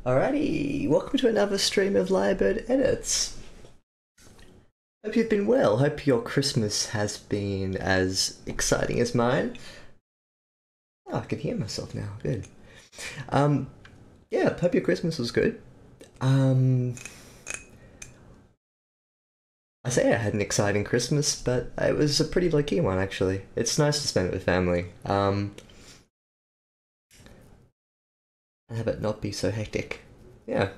Alrighty, welcome to another stream of Lyrebird Edits. Hope you've been well. Hope your Christmas has been as exciting as mine. Oh, I can hear myself now. Good. Yeah, hope your Christmas was good. I say I had an exciting Christmas, but it was a pretty low-key one, actually. It's nice to spend it with family. And have it not be so hectic. Yeah.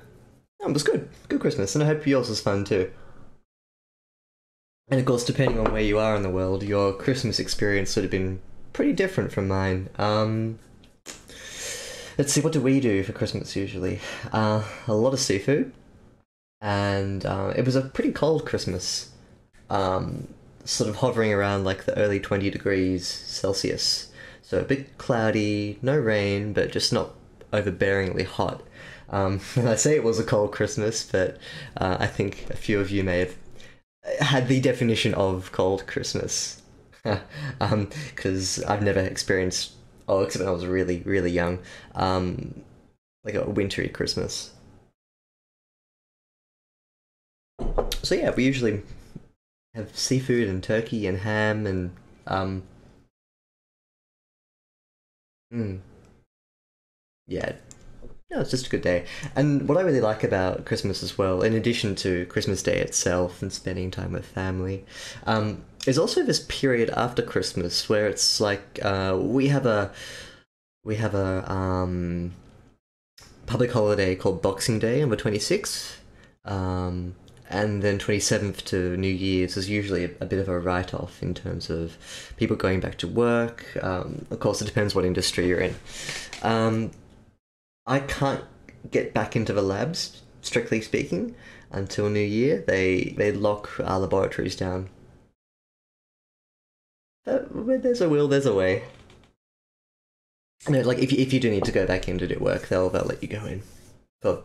It was good. Good Christmas, and I hope yours was fun too. And of course, depending on where you are in the world, your Christmas experience would have been pretty different from mine. Let's see, what do we do for Christmas usually? A lot of seafood, and it was a pretty cold Christmas. Sort of hovering around like the early 20 degrees Celsius. So a bit cloudy, no rain, but just not overbearingly hot. And I say it was a cold Christmas, but I think a few of you may have had the definition of cold Christmas. Because I've never experienced, except when I was really, really young, like a wintry Christmas. So yeah, we usually have seafood and turkey and ham and yeah, no, it's just a good day. And what I really like about Christmas as well, in addition to Christmas Day itself and spending time with family, is also this period after Christmas where it's like we have a public holiday called Boxing Day on the 26th. And then 27th to New Year's is usually a bit of a write-off in terms of people going back to work. Of course, it depends what industry you're in. I can't get back into the labs, strictly speaking, until New Year. They lock our laboratories down. But where there's a will, there's a way. No, like if you do need to go back in to do work, they'll let you go in. For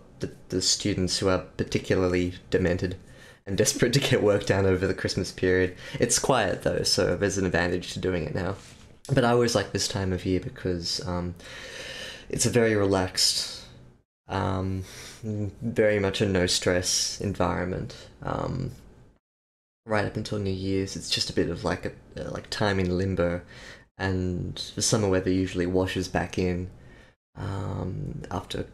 the students who are particularly demented and desperate to get work done over the Christmas period. It's quiet though, so there's an advantage to doing it now. But I always like this time of year because it's a very relaxed, very much a no-stress environment. Right up until New Year's, it's just a bit of like time in limbo, and the summer weather usually washes back in after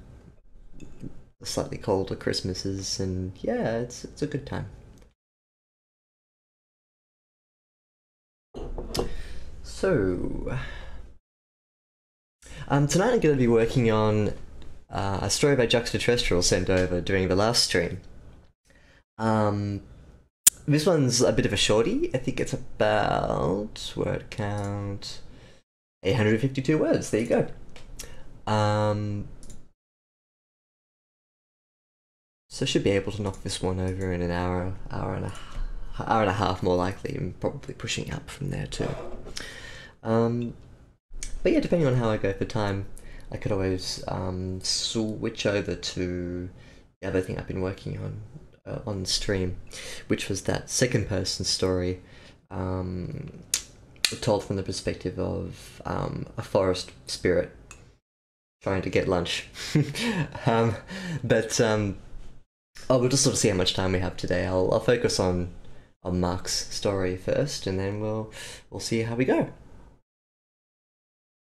slightly colder Christmases, and yeah, it's a good time. So, tonight I'm going to be working on a story by Juxtaterrestrial sent over during the last stream. This one's a bit of a shorty. I think it's about, word count, 852 words. There you go. So I should be able to knock this one over in an hour and a half more likely, and probably pushing up from there too. But yeah, depending on how I go for time, I could always switch over to the other thing I've been working on stream, which was that second-person story, told from the perspective of a forest spirit trying to get lunch. We'll just sort of see how much time we have today. I'll focus on Mark's story first, and then we'll see how we go.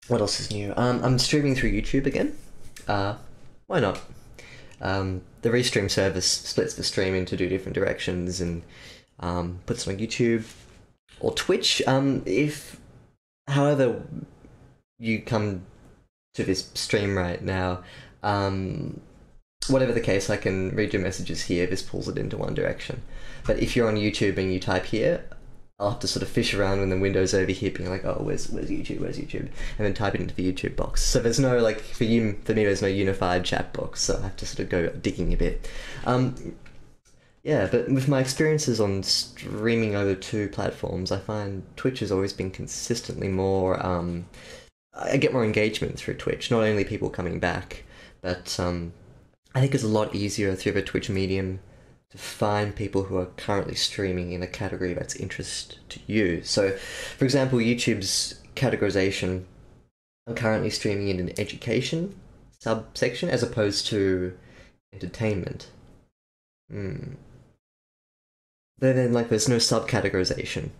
What else is new? I'm streaming through YouTube again. Why not? The Restream service splits the stream into two different directions and puts it on YouTube or Twitch. If, however, you come to this stream right now, whatever the case, I can read your messages here. This pulls it into one direction. But if you're on YouTube and you type here, I'll have to sort of fish around in the windows over here, being like, oh, where's YouTube, and then type it into the YouTube box. So there's no, like, for me, there's no unified chat box, so I have to sort of go digging a bit. Yeah, but with my experiences on streaming over two platforms, I find Twitch has always been consistently more, I get more engagement through Twitch, not only people coming back, but I think it's a lot easier through the Twitch medium to find people who are currently streaming in a category that's interest to you. So, for example, YouTube's categorization, I'm currently streaming in an education subsection as opposed to entertainment. But then, like, there's no subcategorization.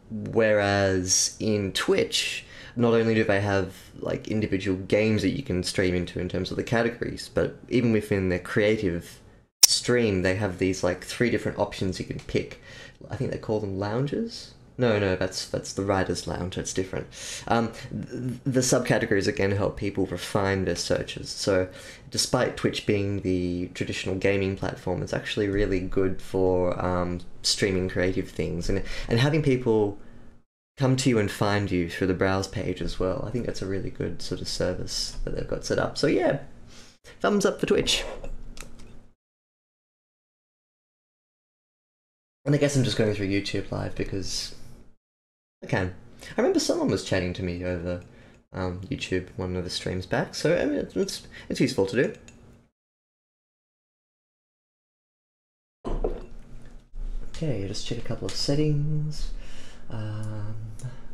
Whereas in Twitch, not only do they have, like, individual games that you can stream into in terms of the categories, but even within their creative stream, they have these, like, 3 different options you can pick. I think they call them lounges? No, that's the writer's lounge, that's different. The subcategories, again, help people refine their searches. So, despite Twitch being the traditional gaming platform, it's actually really good for streaming creative things. And having people come to you and find you through the browse page as well. I think that's a really good sort of service that they've got set up. So yeah, thumbs up for Twitch. And I guess I'm just going through YouTube Live because I can. I remember someone was chatting to me over YouTube one of the streams back, so I mean, it's useful to do. Okay, just check a couple of settings.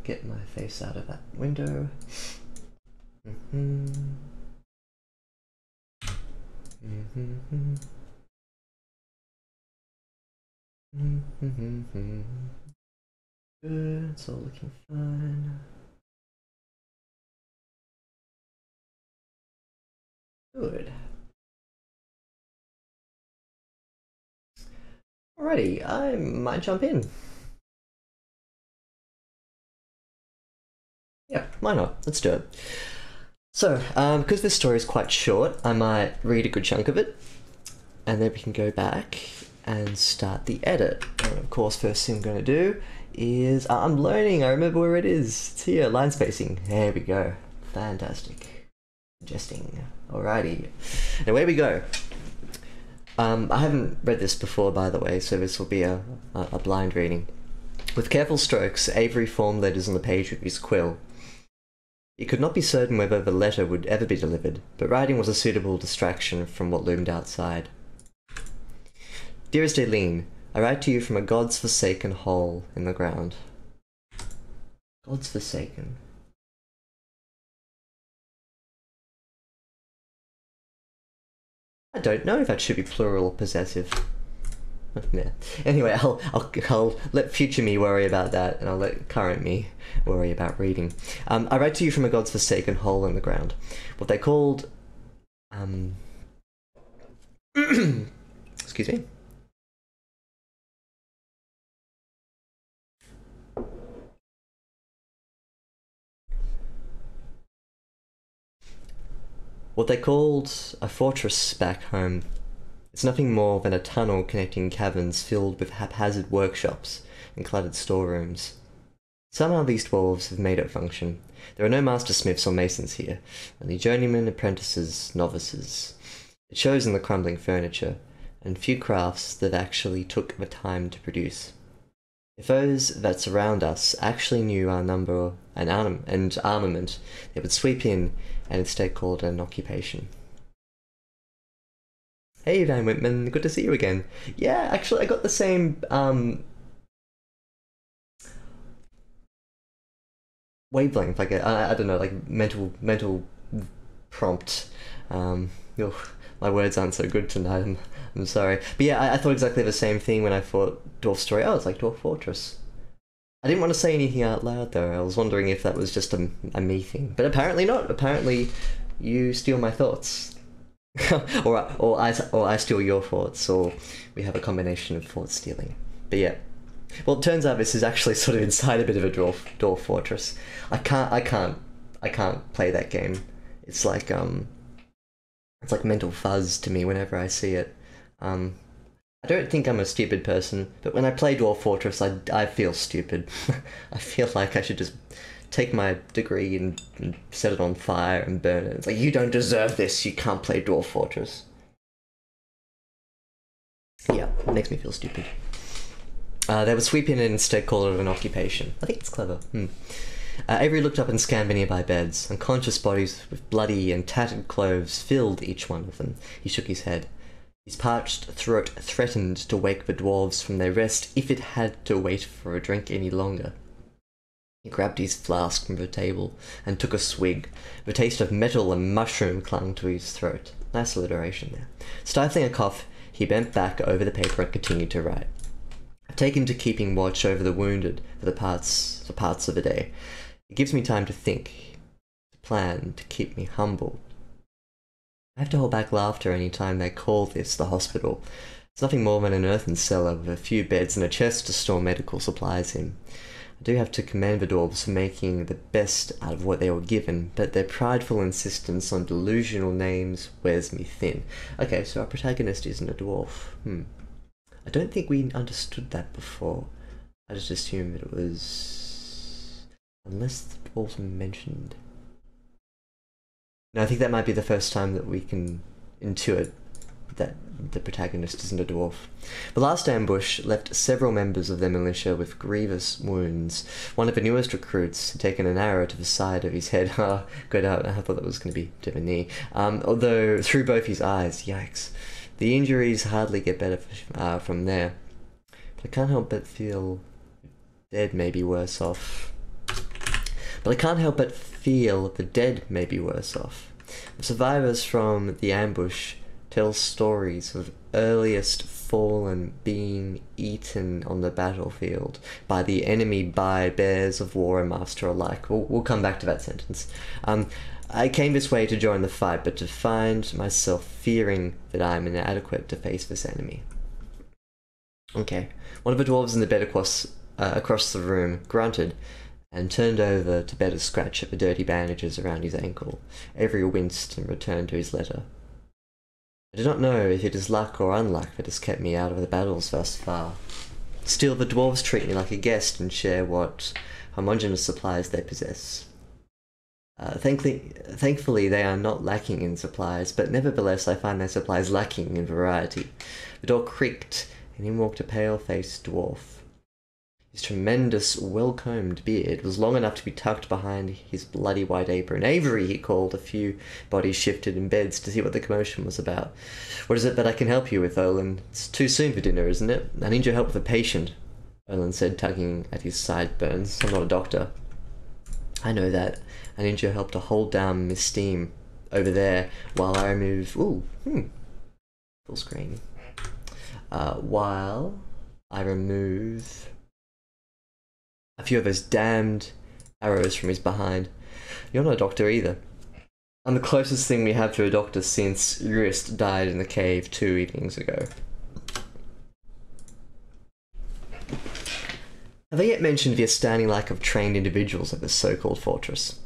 Get my face out of that window. Good, it's all looking fine. Good. Alrighty, I might jump in. Yeah, why not? Let's do it. So, because this story is quite short, I might read a good chunk of it, and then we can go back and start the edit. And of course, first thing I'm going to do is... I'm learning, I remember where it is. It's here, line spacing. There we go. Fantastic. Adjusting. Alrighty. Now, away we go. I haven't read this before, by the way, so this will be a blind reading. With careful strokes, Avery formed letters on the page with his quill. He could not be certain whether the letter would ever be delivered, but writing was a suitable distraction from what loomed outside. Dearest Aileen, I write to you from a God's forsaken hole in the ground. God's forsaken. I don't know if that should be plural or possessive. Yeah. Anyway, I'll let future me worry about that, and I'll let current me worry about reading. I write to you from a God's forsaken hole in the ground. What they called... excuse me. What they called a fortress back home. It's nothing more than a tunnel connecting caverns filled with haphazard workshops and cluttered storerooms. Somehow these dwarves have made it function. There are no master smiths or masons here, only journeymen, apprentices, novices. It shows in the crumbling furniture, and few crafts that actually took the time to produce. If those that surround us actually knew our number and armament, they would sweep in and instead call it an occupation. Hey Van Whitman, good to see you again. Yeah, actually I got the same wavelength, like I don't know, like mental prompt. My words aren't so good tonight, I'm sorry. But yeah, I thought exactly the same thing when I thought Dwarf Story. Oh, it's like Dwarf Fortress. I didn't want to say anything out loud though. I was wondering if that was just a me thing. But apparently not. Apparently you steal my thoughts. or I steal your thoughts, or we have a combination of thought stealing. But yeah. Well, it turns out this is actually sort of inside a bit of a dwarf fortress. I can't play that game. It's like mental fuzz to me whenever I see it. I don't think I'm a stupid person, but when I play Dwarf Fortress, I feel stupid. I feel like I should just take my degree and set it on fire and burn it. It's like, you don't deserve this, you can't play Dwarf Fortress. Yeah, it makes me feel stupid. They would sweep in and instead call it an occupation. I think it's clever. Avery looked up and scanned the nearby beds. Unconscious bodies with bloody and tattered clothes filled each one of them. He shook his head. His parched throat threatened to wake the dwarves from their rest if it had to wait for a drink any longer. He grabbed his flask from the table and took a swig. The taste of metal and mushroom clung to his throat. Nice alliteration there. Stifling a cough, he bent back over the paper and continued to write. I've taken to keeping watch over the wounded for the parts of the day. It gives me time to think, to plan, to keep me humble. I have to hold back laughter any time they call this the hospital. It's nothing more than an earthen cellar with a few beds and a chest to store medical supplies in. I do have to commend the dwarves for making the best out of what they were given, but their prideful insistence on delusional names wears me thin. Okay, so our protagonist isn't a dwarf. I don't think we understood that before. I just assumed that it was... Unless the dwarves were mentioned. No, I think that might be the first time that we can intuit that the protagonist isn't a dwarf. The last ambush left several members of their militia with grievous wounds. One of the newest recruits had taken an arrow to the side of his head. Good out. I thought that was going to be to the knee. Although through both his eyes. Yikes. The injuries hardly get better from there. But I can't help but feel dead may be worse off. The dead may be worse off. The survivors from the ambush tell stories of earliest fallen being eaten on the battlefield by the enemy, by bears of war and master alike. We'll come back to that sentence. I came this way to join the fight, but to find myself fearing that I am inadequate to face this enemy. Okay. One of the dwarves in the bed across the room grunted and turned over to better scratch at the dirty bandages around his ankle. Avery winced and returned to his letter. I do not know if it is luck or unluck that has kept me out of the battles thus far. Still, the dwarves treat me like a guest and share what homogeneous supplies they possess. Thankfully, they are not lacking in supplies, but nevertheless I find their supplies lacking in variety. The door creaked, and in walked a pale-faced dwarf. His tremendous, well-combed beard was long enough to be tucked behind his bloody white apron. "Avery," he called. A few bodies shifted in beds to see what the commotion was about. "What is it that I can help you with, Olin? It's too soon for dinner, isn't it? I need your help with a patient," Olin said, tugging at his sideburns. "I'm not a doctor." "I know that. I need your help to hold down Miss Steam over there while I remove..." Full screen. While I remove a few of those damned arrows from his behind. "You're not a doctor either." "I'm the closest thing we have to a doctor since Urist died in the cave 2 evenings ago." Have I yet mentioned the astounding lack of trained individuals at this so-called fortress?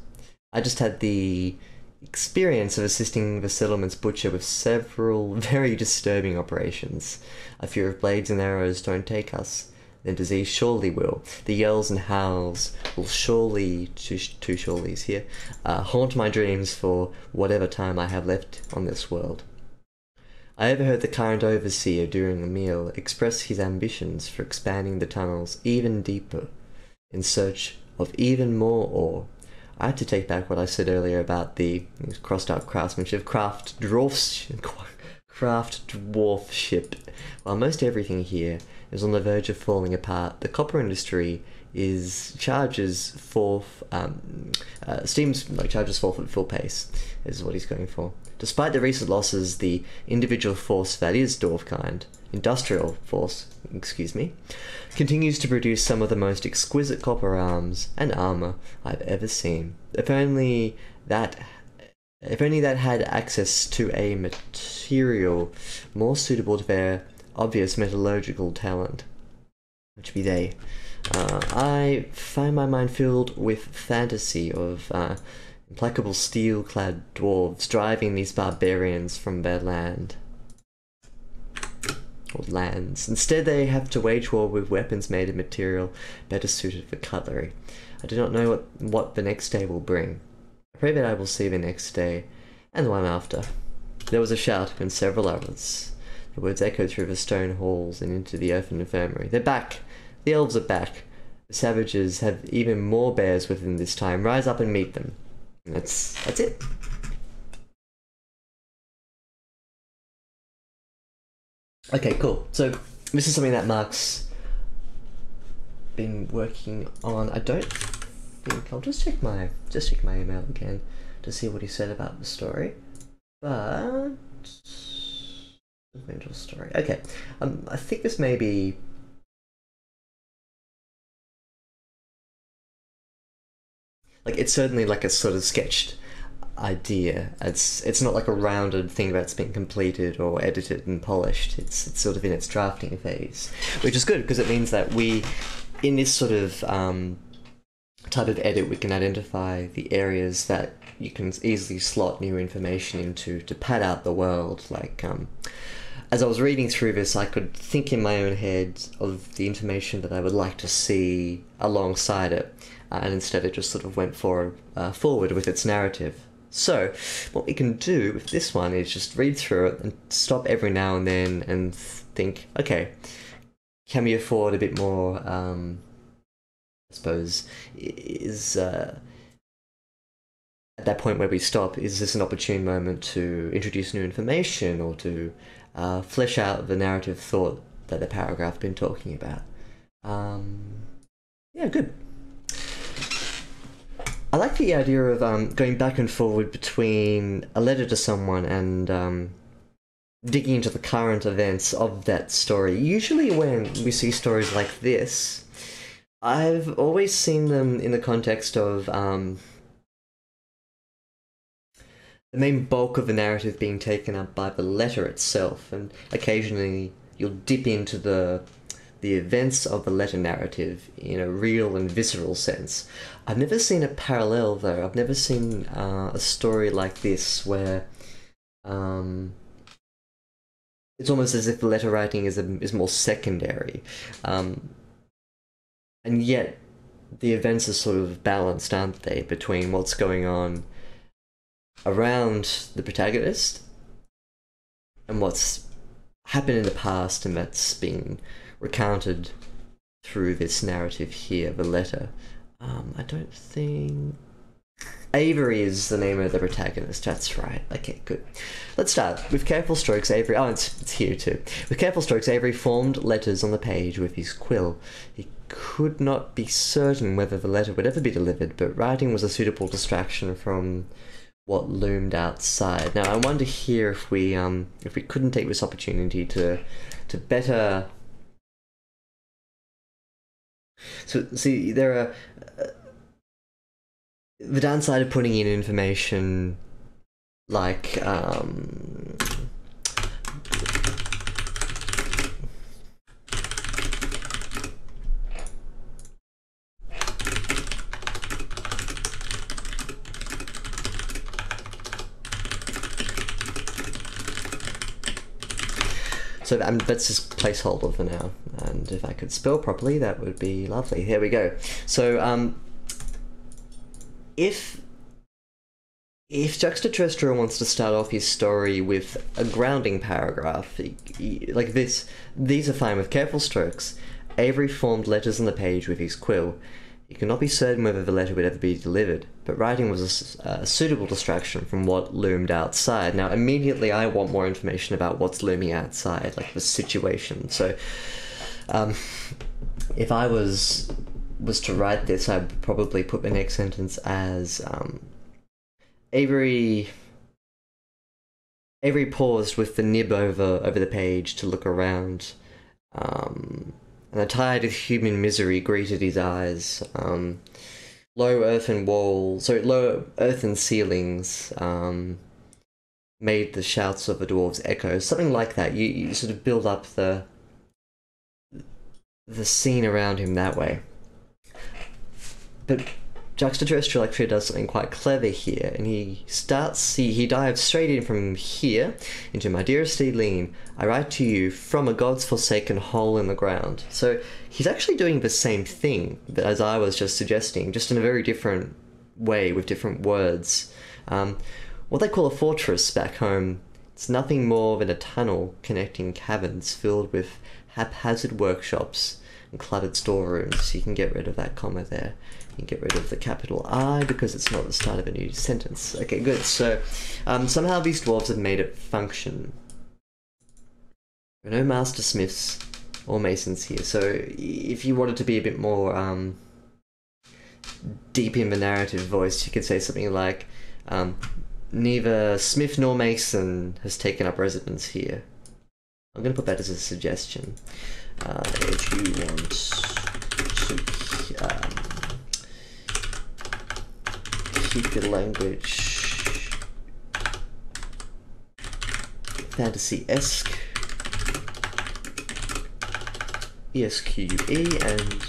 I just had the experience of assisting the settlement's butcher with several very disturbing operations. A fear of blades and arrows don't take us, then disease surely will. The yells and howls will surely, two surelys here, haunt my dreams for whatever time I have left on this world. I overheard the current overseer during a meal express his ambitions for expanding the tunnels even deeper in search of even more ore. I had to take back what I said earlier about the crossed-out craftsmanship, craft dwarfship. While most everything here is on the verge of falling apart, the copper industry charges forth at full pace, is what he's going for. Despite the recent losses, the individual force that is dwarf-kind, industrial force, continues to produce some of the most exquisite copper arms and armor I've ever seen. If only that had access to a material more suitable to their obvious metallurgical talent, which be they. I find my mind filled with fantasy of implacable steel-clad dwarves driving these barbarians from their land. Or lands. Instead, they have to wage war with weapons made of material better suited for cutlery. I do not know what the next day will bring. I pray that I will see the next day, and the one after. There was a shout, and several others. The words echoed through the stone halls and into the earthen infirmary. "They're back! The elves are back! The savages have even more bears with them this time. Rise up and meet them." And that's it. Okay, cool. So this is something that Mark's been working on. I don't think I'll just check my email again to see what he said about the story. But Sequential story. Okay. I think this may be... Like, it's certainly like a sort of sketched idea. It's not like a rounded thing that's been completed or edited and polished. It's sort of in its drafting phase, which is good because it means that we, in this sort of type of edit, we can identify the areas that you can easily slot new information into to pad out the world. Like, as I was reading through this, I could think in my own head of the information that I would like to see alongside it, and instead it just sort of went forward with its narrative. So, what we can do with this one is just read through it and stop every now and then and think, okay, can we afford a bit more, I suppose, is... at that point where we stop, is this an opportune moment to introduce new information or to flesh out the narrative thought that the paragraph been talking about? Yeah, good. I like the idea of going back and forward between a letter to someone and digging into the current events of that story. Usually when we see stories like this, I've always seen them in the context of the main bulk of the narrative being taken up by the letter itself, and occasionally you'll dip into the events of the letter narrative in a real and visceral sense. I've never seen a parallel, though. I've never seen a story like this where it's almost as if the letter writing is more secondary, and yet the events are sort of balanced, aren't they, between what's going on around the protagonist and what's happened in the past and that's been recounted through this narrative here, the letter. I don't think... Avery is the name of the protagonist, that's right. Okay, good. Let's start. With careful strokes, Avery... Oh, it's here too. With careful strokes, Avery formed letters on the page with his quill. He could not be certain whether the letter would ever be delivered, but writing was a suitable distraction from what loomed outside. Now, I wonder here if we couldn't take this opportunity to better... So, see, there are... the downside of putting in information like... So that's just placeholder for now, and if I could spell properly, that would be lovely. Here we go. So, if Juxtaterrestrial wants to start off his story with a grounding paragraph, like this, these are fine with careful strokes. Avery formed letters on the page with his quill. He could not be certain whether the letter would ever be delivered, but writing was a suitable distraction from what loomed outside. Now, immediately I want more information about what's looming outside, like the situation. So, if I was to write this, I'd probably put the next sentence as, Avery paused with the nib over the page to look around, and a tide of human misery greeted his eyes. Low earthen ceilings made the shouts of the dwarves echo. Something like that. You sort of build up the scene around him that way. But Juxtaterrestrial actually does something quite clever here, and he dives straight in from here into "My dearest Eileen, I write to you from a God's forsaken hole in the ground." So he's actually doing the same thing as I was just suggesting, just in a very different way with different words. What they call a fortress back home, it's nothing more than a tunnel connecting caverns filled with haphazard workshops and cluttered storerooms. You can get rid of that comma there. You can get rid of the capital I because it's not the start of a new sentence. Okay, good. So somehow these dwarves have made it function. There are no master smiths or masons here, so if you wanted to be a bit more deep in the narrative voice, you could say something like, neither Smith nor Mason has taken up residence here. I'm going to put that as a suggestion. If you want to keep your language fantasy-esque, ESQE, and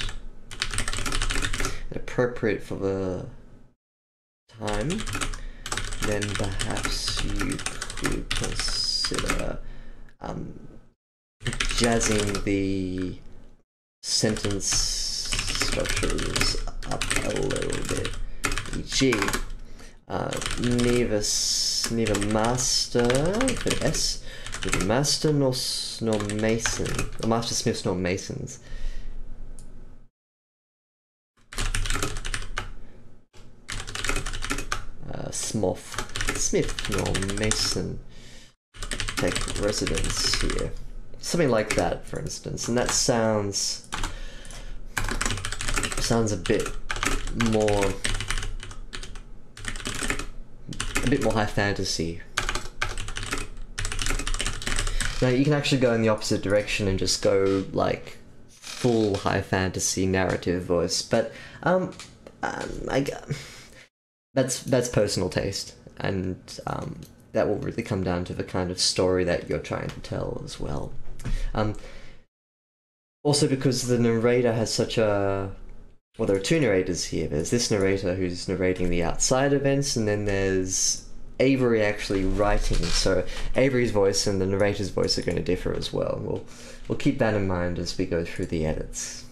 appropriate for the time, then perhaps you could consider jazzing the sentence structures up a little bit. E.g., neither master with S, neither master nor Mason, or Master Smiths nor Masons. Smith nor Mason take residence here. Something like that, for instance, and that sounds a bit more high fantasy. Now you can actually go in the opposite direction and just go like full high fantasy narrative voice, but that's personal taste, and that will really come down to the kind of story that you're trying to tell as well. Also, because the narrator has such a... Well, there are two narrators here. There's this narrator who's narrating the outside events, and then there's Avery actually writing. So Avery's voice and the narrator's voice are going to differ as well. We'll keep that in mind as we go through the edits.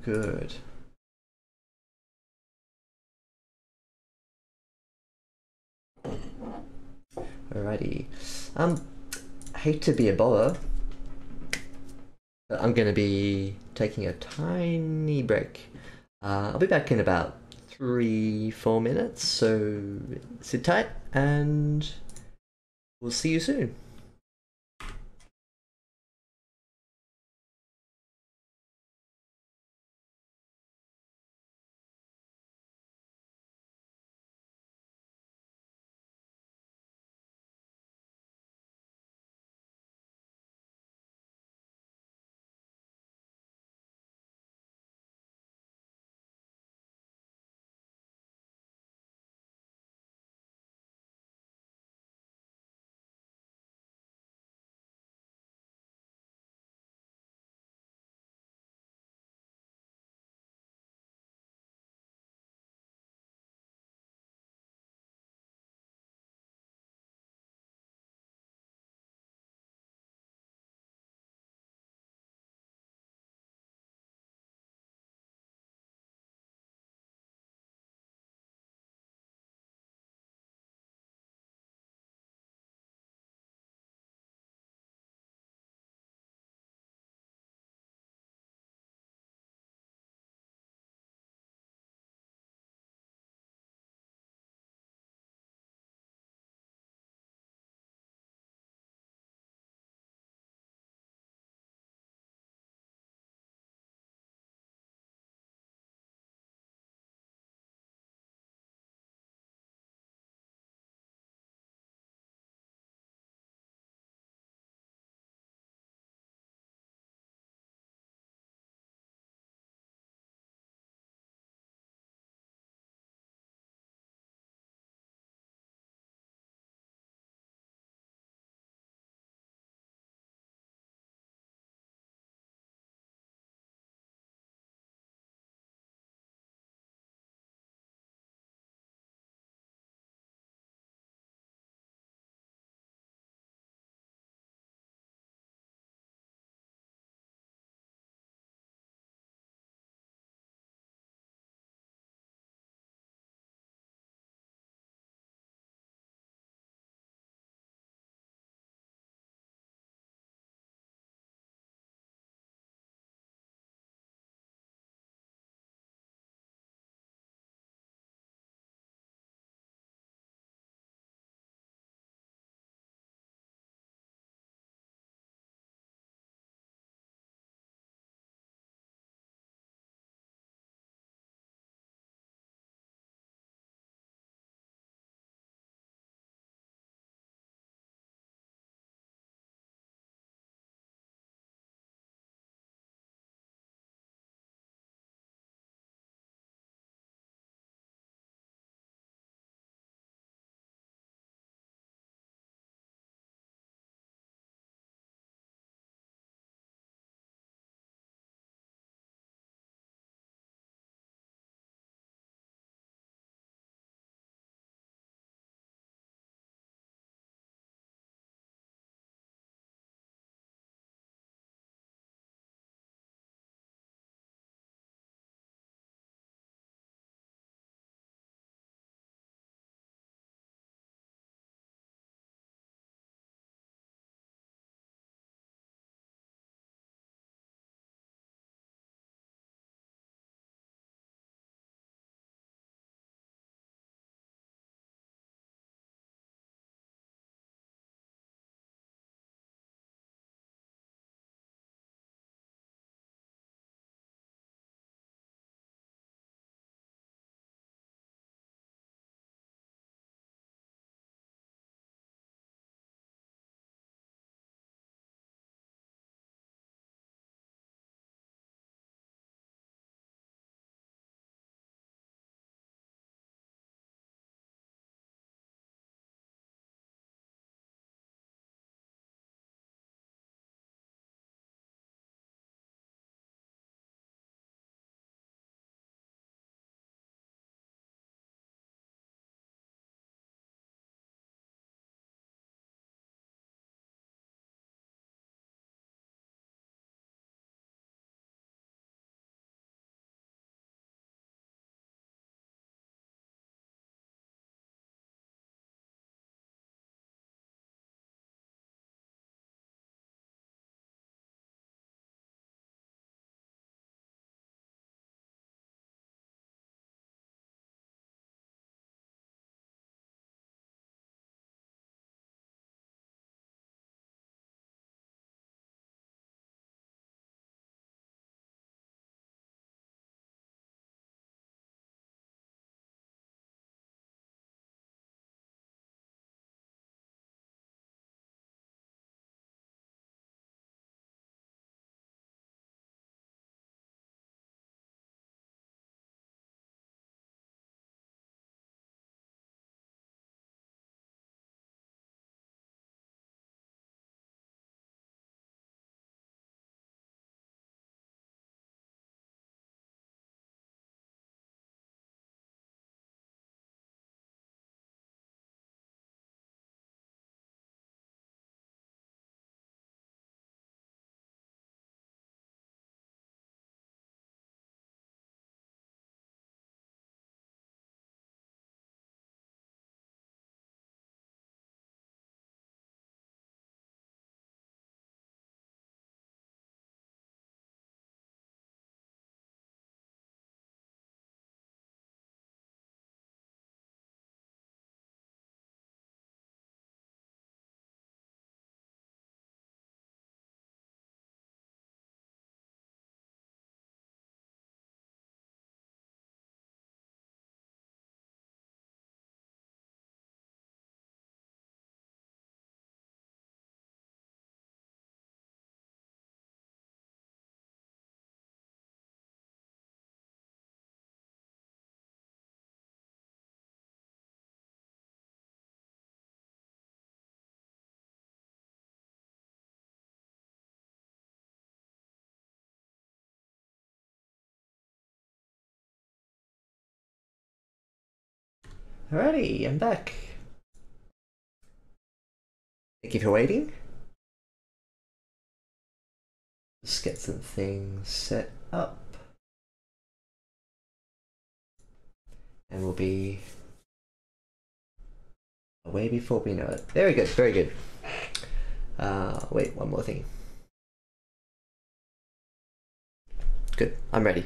Good. Alrighty. Hate to be a bother, but I'm going to be taking a tiny break. I'll be back in about 3-4 minutes, so sit tight and we'll see you soon. Alrighty, I'm back. Thank you for waiting. Just get some things set up. And we'll be away before we know it. Very good, very good. Wait, one more thing. Good, I'm ready.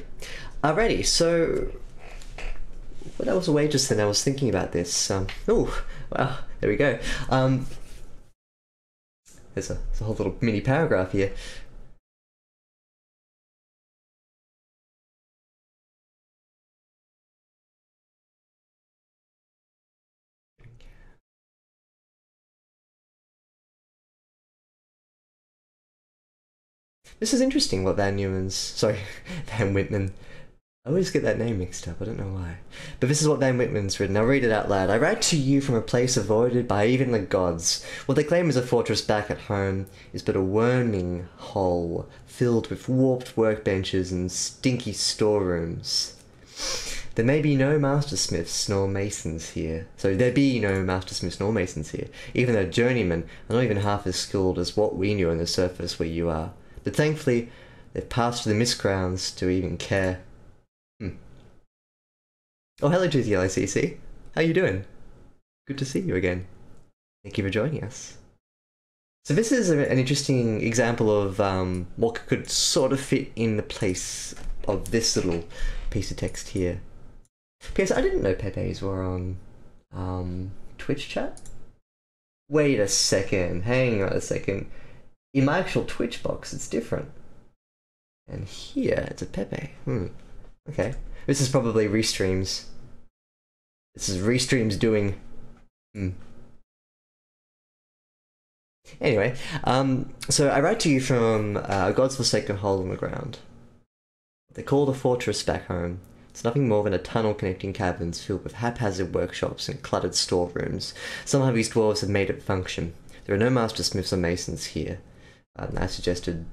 Alrighty, so when I was away just then, I was thinking about this. Oh, wow, there we go. There's a whole little mini paragraph here. This is interesting what Van Whitman. I always get that name mixed up, I don't know why. But this is what Van Whitman's written. I'll read it out loud. I write to you from a place avoided by even the gods. What they claim is a fortress back at home is but a worming hole filled with warped workbenches and stinky storerooms. There may be no mastersmiths nor masons here. So there be no mastersmiths nor masons here, even though journeymen are not even half as skilled as what we knew on the surface where you are. But thankfully, they've passed through the mist grounds to even care. Oh, hello, GTLICC. How you doing? Good to see you again. Thank you for joining us. So this is an interesting example of what could sort of fit in the place of this little piece of text here. P.S. I didn't know Pepe's were on Twitch chat. Wait a second. Hang on a second. In my actual Twitch box, it's different. And here, it's a Pepe. Okay. This is probably Restreams. This is Restreams doing... Anyway, so I write to you from a God's forsaken hole in the ground. They call the fortress back home. It's nothing more than a tunnel connecting caverns filled with haphazard workshops and cluttered storerooms. Somehow these dwarves have made it function. There are no mastersmiths or masons here. I suggested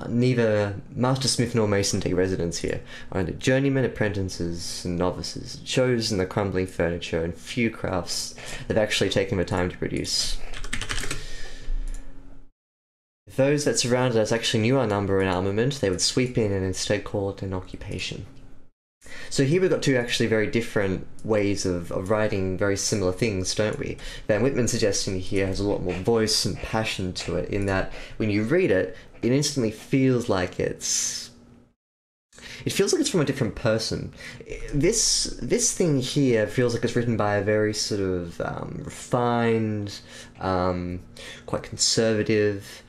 neither mastersmith nor mason take residence here. Only journeymen, apprentices, and novices. It shows in the crumbling furniture and few crafts they've actually taken the time to produce. If those that surrounded us actually knew our number and armament, they would sweep in and instead call it an occupation. So here we've got two actually very different ways of writing very similar things, don't we? Van Whitman's suggestion here has a lot more voice and passion to it, in that when you read it, it instantly feels like it's from a different person. This thing here feels like it's written by a very sort of refined, quite conservative,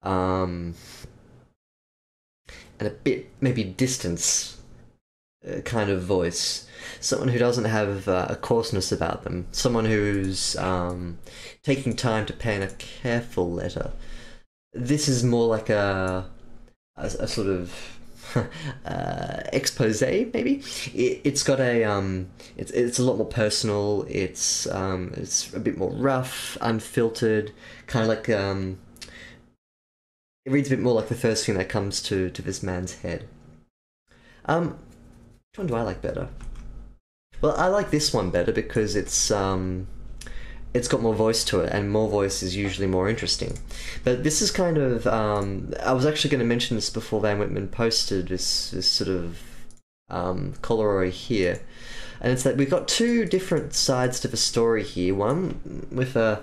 and a bit maybe distance kind of voice. Someone who doesn't have a coarseness about them. Someone who's taking time to pen a careful letter. This is more like a sort of expose, maybe. It's got a it's a lot more personal. It's a bit more rough, unfiltered, kind of like it reads a bit more like the first thing that comes to this man's head. Which one do I like better? Well, I like this one better because it's got more voice to it, and more voice is usually more interesting. But this is kind of I was actually going to mention this before Van Whitman posted this sort of colorway here, and it's that we've got two different sides to the story here. One with a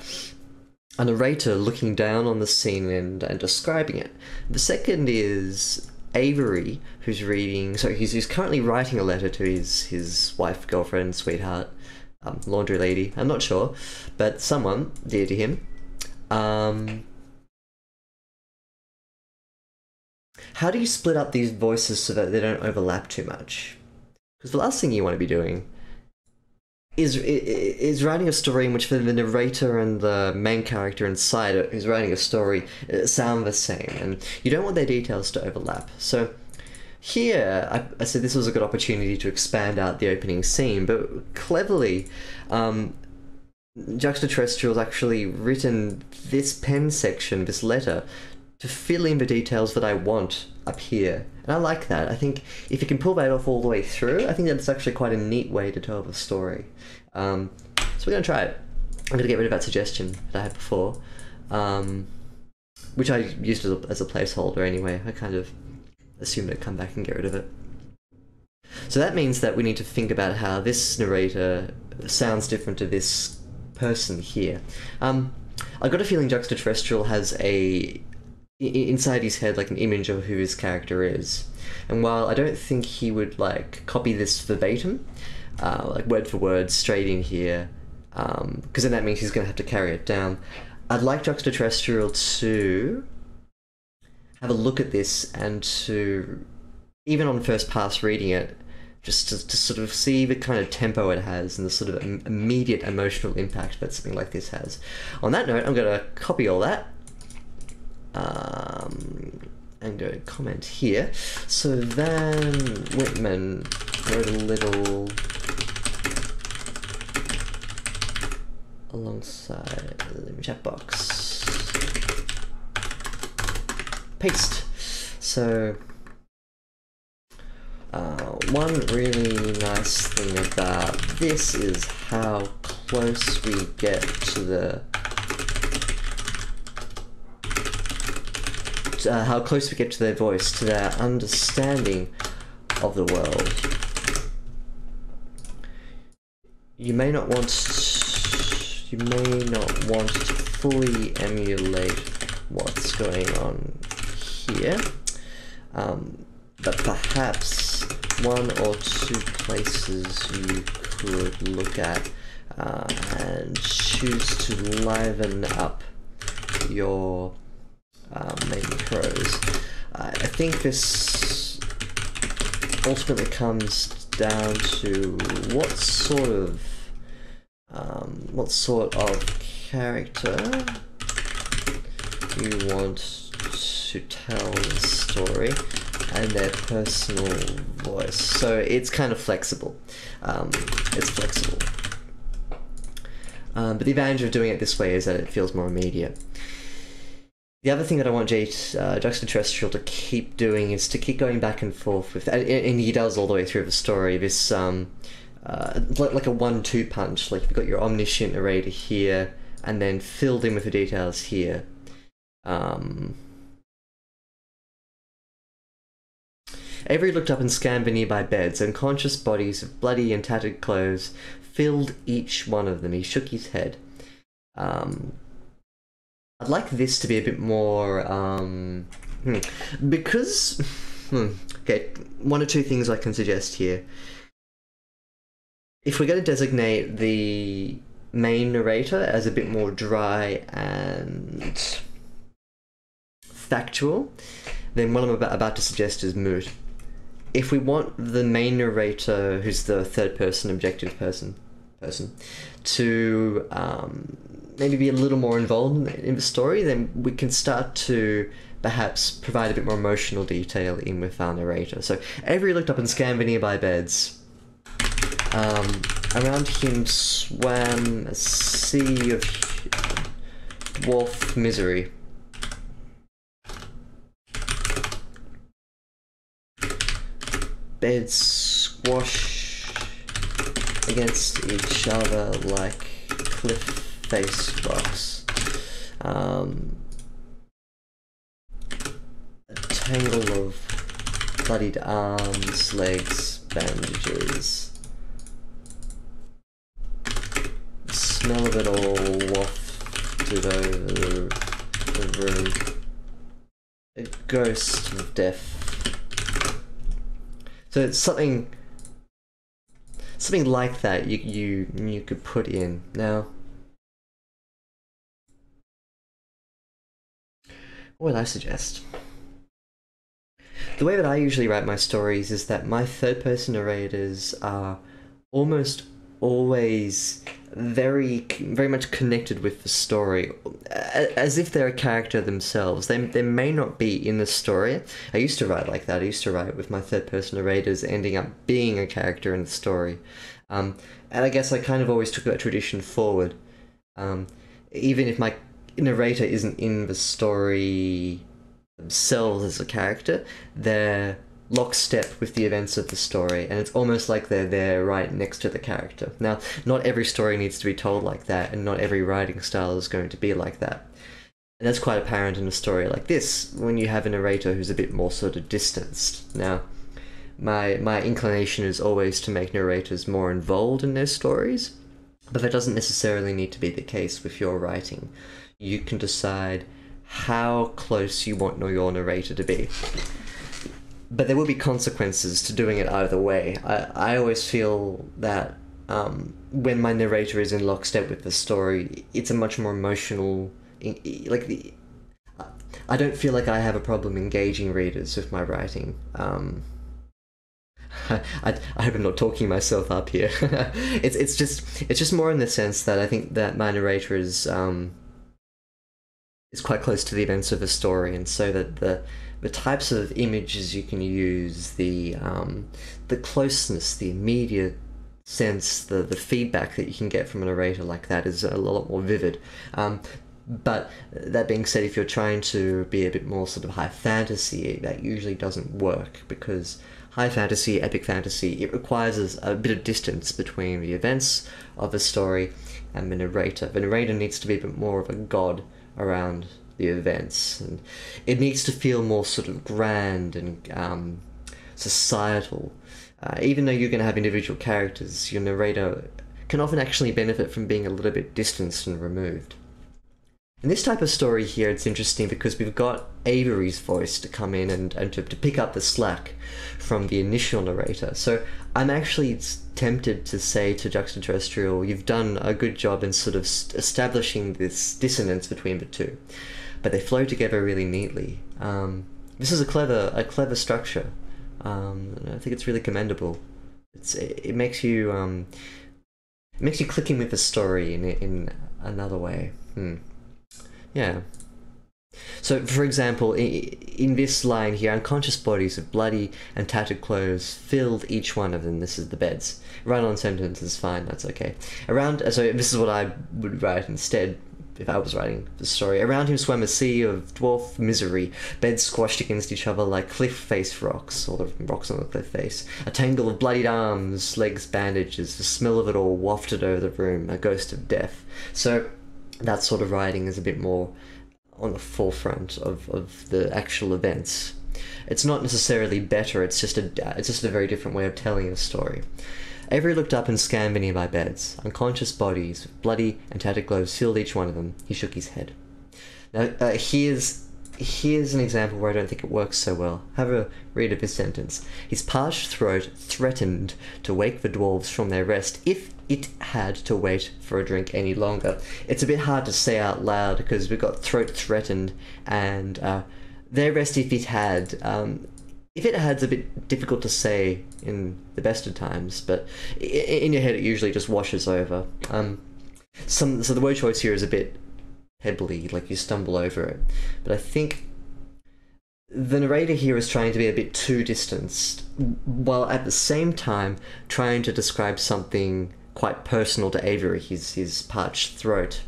narrator looking down on the scene and describing it. The second is Avery, who's reading. So he's currently writing a letter to his wife, girlfriend, sweetheart, laundry lady. I'm not sure, but someone dear to him. How do you split up these voices so that they don't overlap too much? Because the last thing you want to be doing is writing a story in which the narrator and the main character inside it who's writing a story sound the same, and you don't want their details to overlap. So here, I said this was a good opportunity to expand out the opening scene, but cleverly, Juxtaterrestrial's actually written this pen section, this letter, to fill in the details that I want up here. And I like that. I think if you can pull that off all the way through, I think that's actually quite a neat way to tell the story. So we're going to try it. I'm going to get rid of that suggestion that I had before, which I used as a placeholder anyway. I kind of assumed I'd come back and get rid of it. So that means that we need to think about how this narrator sounds different to this person here. I got a feeling Juxtaterrestrial has inside his head like an image of who his character is, and while I don't think he would like copy this verbatim, like word for word straight in here, because then that means he's going to have to carry it down, I'd like Juxtaterrestrial to have a look at this and to, even on first pass reading it, just to sort of see the kind of tempo it has and the sort of immediate emotional impact that something like this has. On that note, I'm going to copy all that and go comment here. So then Whitman wrote a little alongside the chat box. Paste. So one really nice thing about this is how close we get to the their voice, to their understanding of the world. You may not want to fully emulate what's going on here, but perhaps one or two places you could look at and choose to liven up your main prose. I think this ultimately comes down to what sort of character you want to tell the story and their personal voice. So it's kind of flexible. It's flexible. But the advantage of doing it this way is that it feels more immediate. The other thing that I want Juxtaterrestrial to keep doing is to keep going back and forth with, and he does all the way through the story, this like a 1-2 punch. Like you've got your omniscient narrator here, and then filled in with the details here. Avery looked up and scanned the nearby beds. Unconscious bodies of bloody and tattered clothes filled each one of them. He shook his head. I'd like this to be a bit more, because, okay, one or two things I can suggest here. If we're going to designate the main narrator as a bit more dry and factual, then what I'm about to suggest is moot. If we want the main narrator, who's the third person, objective person, to maybe be a little more involved in the story, then we can start to perhaps provide a bit more emotional detail in with our narrator. So Avery looked up and scanned the nearby beds. Around him swam a sea of dwarf misery. Beds squash against each other like cliff face rocks. A tangle of bloodied arms, legs, bandages. The smell of it all wafted over the room. A ghost of death. So it's something like that you could put in. Now, what would I suggest? The way that I usually write my stories is that my third-person narrators are almost always very much connected with the story, as if they're a character themselves. They may not be in the story. I used to write like that. I used to write with my third-person narrators ending up being a character in the story. And I guess I kind of always took that tradition forward. Even if my narrator isn't in the story themselves as a character, they're lockstep with the events of the story, and it's almost like they're there right next to the character. Now, not every story needs to be told like that, and not every writing style is going to be like that. And that's quite apparent in a story like this, when you have a narrator who's a bit more sort of distanced. Now, my inclination is always to make narrators more involved in their stories, but that doesn't necessarily need to be the case with your writing. You can decide how close you want your narrator to be. But there will be consequences to doing it either way. I always feel that when my narrator is in lockstep with the story, it's a much more emotional... I don't feel like I have a problem engaging readers with my writing. I hope I'm not talking myself up here. It's just more in the sense that I think that my narrator is quite close to the events of a story, and so that the types of images you can use, the closeness, the immediate sense, the feedback that you can get from a narrator like that is a lot more vivid. But that being said, if you're trying to be a bit more sort of high fantasy, that usually doesn't work, because high fantasy, epic fantasy, it requires a bit of distance between the events of a story and the narrator. The narrator needs to be a bit more of a god around the events, and it needs to feel more sort of grand and societal. Even though you're going to have individual characters, your narrator can often actually benefit from being a little bit distanced and removed. In this type of story here, it's interesting because we've got Avery's voice to come in and to pick up the slack from the initial narrator. So I'm actually tempted to say to Juxtaterrestrial, you've done a good job in sort of establishing this dissonance between the two, but they flow together really neatly. This is a clever structure. And I think it's really commendable. It makes you clicking with the story in another way. Yeah. So, for example, in this line here, unconscious bodies of bloody and tattered clothes filled each one of them. This is the beds. Run-on sentence is fine, that's okay. So this is what I would write instead if I was writing the story. Around him swam a sea of dwarf misery, beds squashed against each other like cliff-face rocks, or the rocks on the cliff face. A tangle of bloodied arms, legs, bandages, the smell of it all wafted over the room, a ghost of death. So that sort of writing is a bit more on the forefront of the actual events. It's not necessarily better, it's just a very different way of telling a story. Avery looked up and scanned the nearby beds. Unconscious bodies, with bloody and tattered clothes filled each one of them. He shook his head. Now, here's an example where I don't think it works so well. Have a read of this sentence. His parched throat threatened to wake the dwarves from their rest if it had to wait for a drink any longer. It's a bit hard to say out loud because we've got throat threatened and their rest if it had. If it had's a bit difficult to say in the best of times, but in your head it usually just washes over. So the word choice here is a bit pebbly, like you stumble over it. But I think the narrator here is trying to be a bit too distanced, while at the same time trying to describe something quite personal to Avery, his parched throat.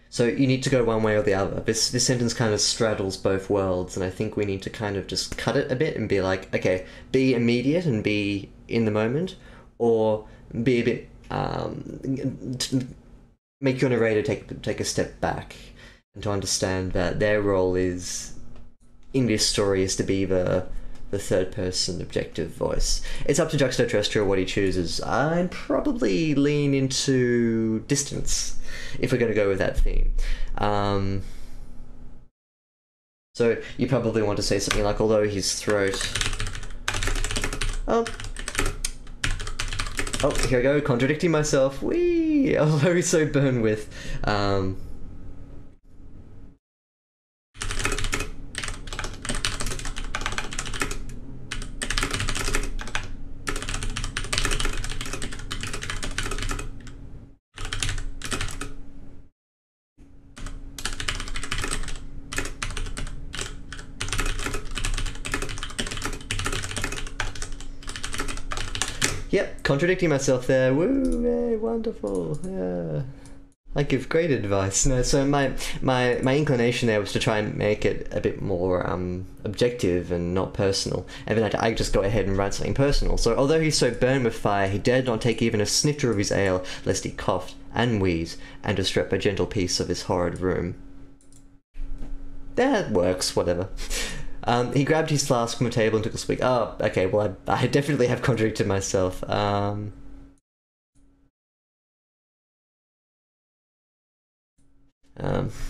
So you need to go one way or the other. This sentence kind of straddles both worlds, and I think we need to kind of just cut it a bit and be like, okay, be immediate and be in the moment, or be a bit make your narrator take a step back and to understand that their role is in this story is to be the third person objective voice. It's up to Juxtaterrestrial what he chooses. I'd probably lean into distance if we're going to go with that theme. So you probably want to say something like, although his throat... Oh, here I go, contradicting myself. Whee! Although he's so burned with... Yep, contradicting myself there. Woo, yay, wonderful. Yeah. I give great advice. No, so my inclination there was to try and make it a bit more objective and not personal. And then I just go ahead and write something personal. So although he's so burned with fire, he dared not take even a snifter of his ale, lest he coughed and wheezed, and disrupt a gentle piece of his horrid room. That works, whatever. He grabbed his flask from a table and took a swig. Oh, okay, well, I definitely have contradicted myself.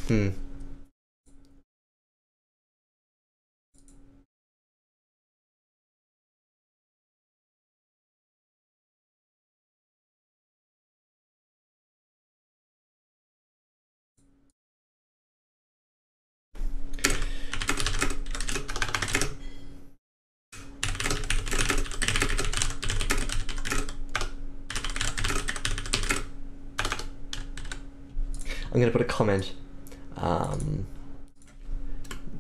Hmm. I'm gonna put a comment.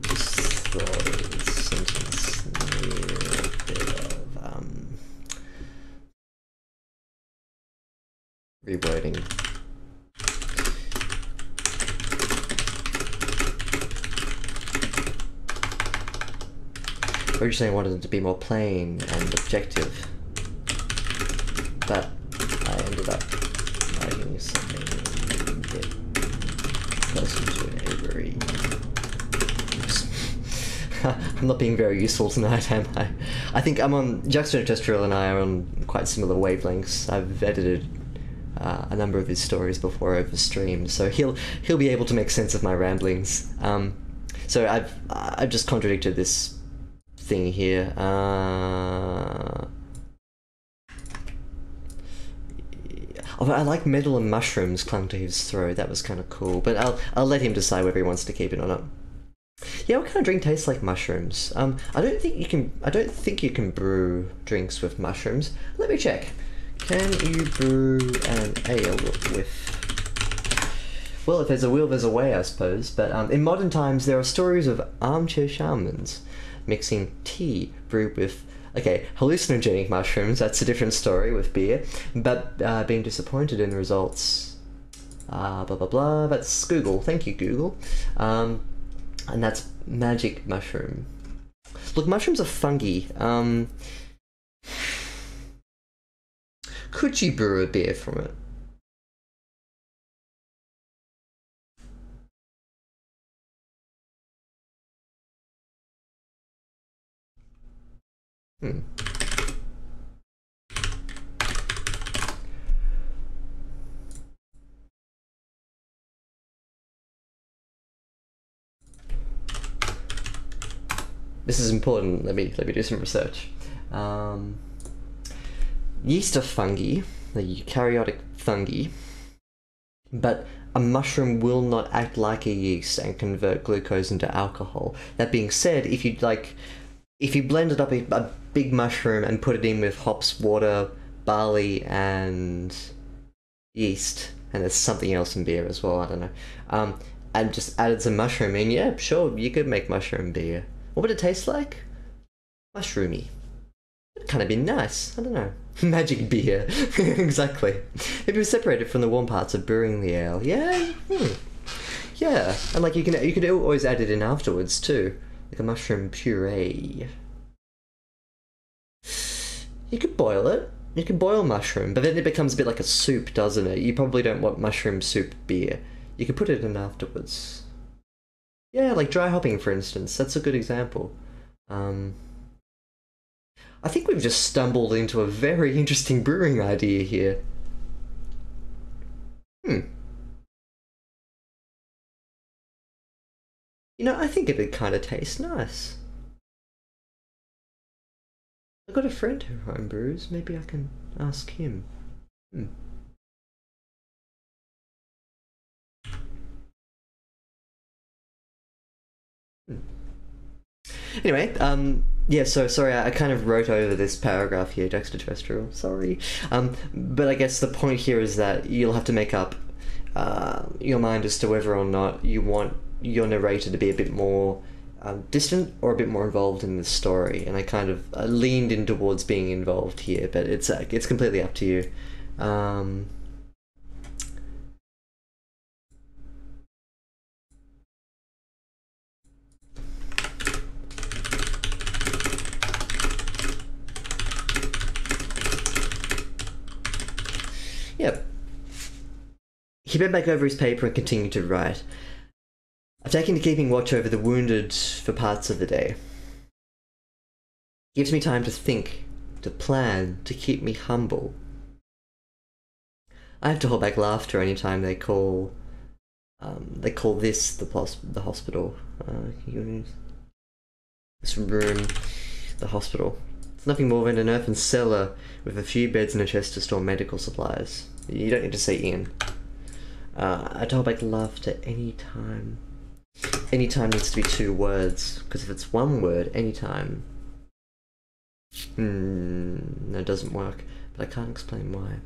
Just throw a sentence near a bit of rewording. Originally I wanted it to be more plain and objective, but I ended up writing something a bit closer to a very... I'm not being very useful tonight, am I? I think I'm on... Juxtaterrestrial and I are on quite similar wavelengths. I've edited a number of his stories before over stream, so he'll be able to make sense of my ramblings. So I've just contradicted this thing here. Although I like metal and mushrooms clung to his throat. That was kind of cool. But I'll let him decide whether he wants to keep it or not. Yeah, what kind of drink tastes like mushrooms? I don't think you can brew drinks with mushrooms. Let me check. Can you brew an ale with... Well, if there's a will, there's a way, I suppose. But in modern times, there are stories of armchair shamans mixing tea brewed with, okay, hallucinogenic mushrooms. That's a different story with beer. But being disappointed in the results. Blah, blah, blah. That's Google. Thank you, Google. And that's magic mushroom. Look, mushrooms are fungi. Could you brew a beer from it? Hmm. This is important. Let me do some research. Yeast are fungi, the eukaryotic fungi, but a mushroom will not act like a yeast and convert glucose into alcohol. That being said, if you blended up a big mushroom and put it in with hops, water, barley, and yeast, and there's something else in beer as well, I don't know, and just added some mushroom in, yeah, sure, you could make mushroom beer. What would it taste like? Mushroomy. It'd kind of be nice. I don't know. Magic beer. Exactly. If it was separated from the warm parts of brewing the ale. Yeah. Yeah. And like you could always add it in afterwards too. Like a mushroom puree. You could boil it. You can boil mushroom, but then it becomes a bit like a soup, doesn't it? You probably don't want mushroom soup beer. You could put it in afterwards. Yeah, like dry hopping, for instance. That's a good example. I think we've just stumbled into a very interesting brewing idea here. You know, I think it'd kind of taste nice. I've got a friend who homebrews. Maybe I can ask him. Anyway, yeah, so sorry, I kind of wrote over this paragraph here, Juxtaterrestrial, sorry. But I guess the point here is that you'll have to make up your mind as to whether or not you want your narrator to be a bit more distant or a bit more involved in the story. And I kind of leaned in towards being involved here, but it's completely up to you. He bent back over his paper and continued to write. I've taken to keeping watch over the wounded for parts of the day. Gives me time to think, to plan, to keep me humble. I have to hold back laughter any time they call this the hospital. This room, the hospital. It's nothing more than an earthen cellar with a few beds and a chest to store medical supplies. You don't need to say Ian. I have to hold back laughter any time. Any time needs to be 2 words, because if it's 1 word, any time. That doesn't work, but I can't explain why.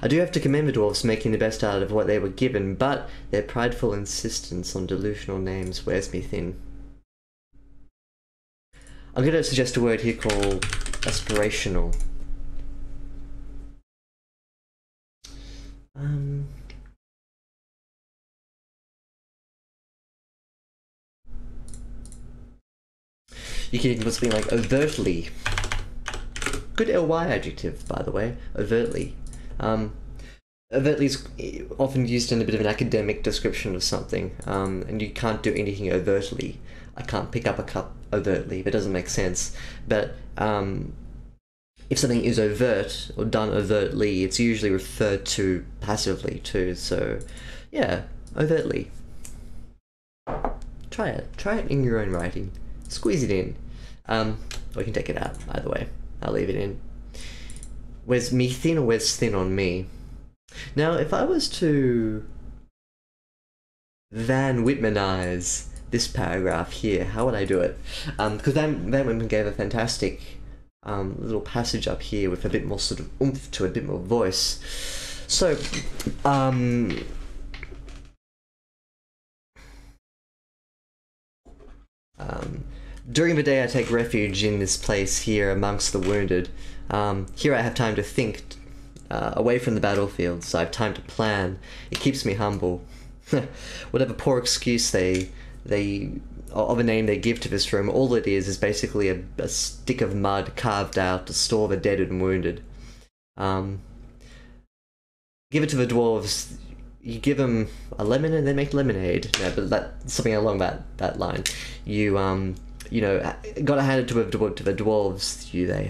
I do have to commend the dwarves for making the best out of what they were given, but their prideful insistence on delusional names wears me thin. I'm going to suggest a word here called aspirational. You can even put something like overtly. Good ly adjective, by the way. Overtly. Overtly is often used in a bit of an academic description of something, and you can't do anything overtly. I can't pick up a cup overtly. That doesn't make sense. But if something is overt or done overtly, it's usually referred to passively too. So, yeah, overtly. Try it. Try it in your own writing. Squeeze it in. Or you can take it out, either way. I'll leave it in. Where's me thin or where's thin on me? Now, if I was to Van Whitmanize this paragraph here, how would I do it? Because Van Whitman gave a fantastic little passage up here with a bit more sort of oomph to it, a bit more voice. So, during the day I take refuge in this place here amongst the wounded. Here I have time to think, away from the battlefield, so I have time to plan. It keeps me humble. Whatever poor excuse they of a name they give to this room, all it is basically a stick of mud carved out to store the dead and wounded. Give it to the dwarves. You give them a lemon and they make lemonade. No, but something along that line. You gotta hand it to the dwarves. They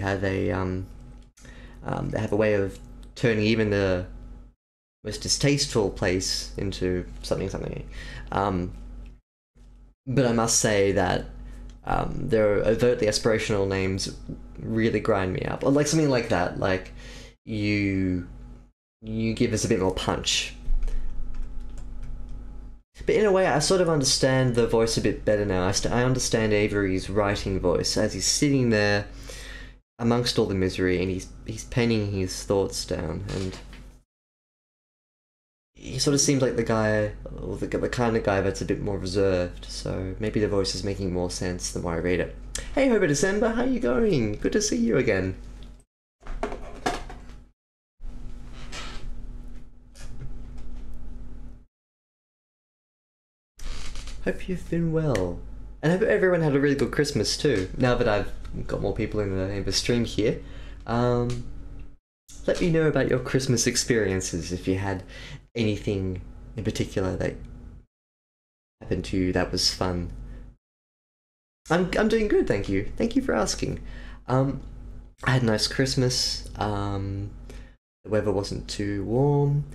have a way of turning even the most distasteful place into something. But I must say that their overtly aspirational names really grind me up. Or like something like that. Like you give us a bit more punch. But in a way, I sort of understand the voice a bit better now. I understand Avery's writing voice as he's sitting there amongst all the misery, and he's penning his thoughts down, and he sort of seems like the guy, or the kind of guy that's a bit more reserved. So maybe the voice is making more sense the more I read it. Hey, Hobo December, how you going? Good to see you again. Hope you've been well. And I hope everyone had a really good Christmas too. Now that I've got more people in the stream here, let me know about your Christmas experiences, if you had anything in particular that happened to you that was fun. I'm doing good, thank you. Thank you for asking. I had a nice Christmas. The weather wasn't too warm.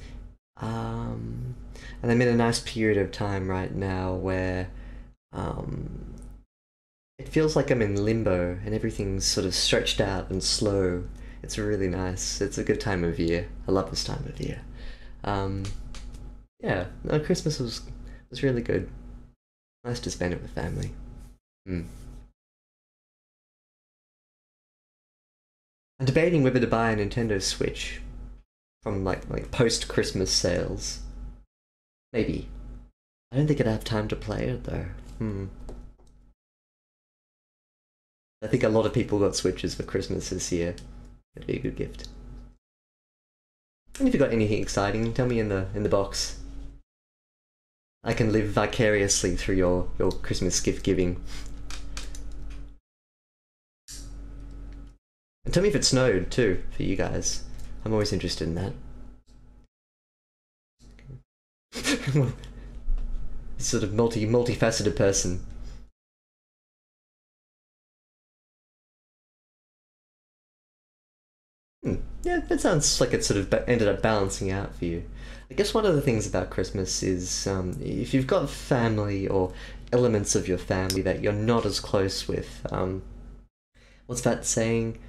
And I'm in a nice period of time right now where it feels like I'm in limbo and everything's sort of stretched out and slow. It's really nice. It's a good time of year. I love this time of year. Yeah, no, Christmas was really good. Nice to spend it with family. I'm debating whether to buy a Nintendo Switch from like post-Christmas sales. Maybe. I don't think I'd have time to play it though. I think a lot of people got Switches for Christmas this year. It'd be a good gift. And if you got anything exciting, tell me in the box. I can live vicariously through your Christmas gift giving. And tell me if it snowed too for you guys. I'm always interested in that. Sort of multifaceted person. Yeah, that sounds like it sort of ended up balancing out for you. I guess one of the things about Christmas is if you've got family or elements of your family that you're not as close with, what's that saying?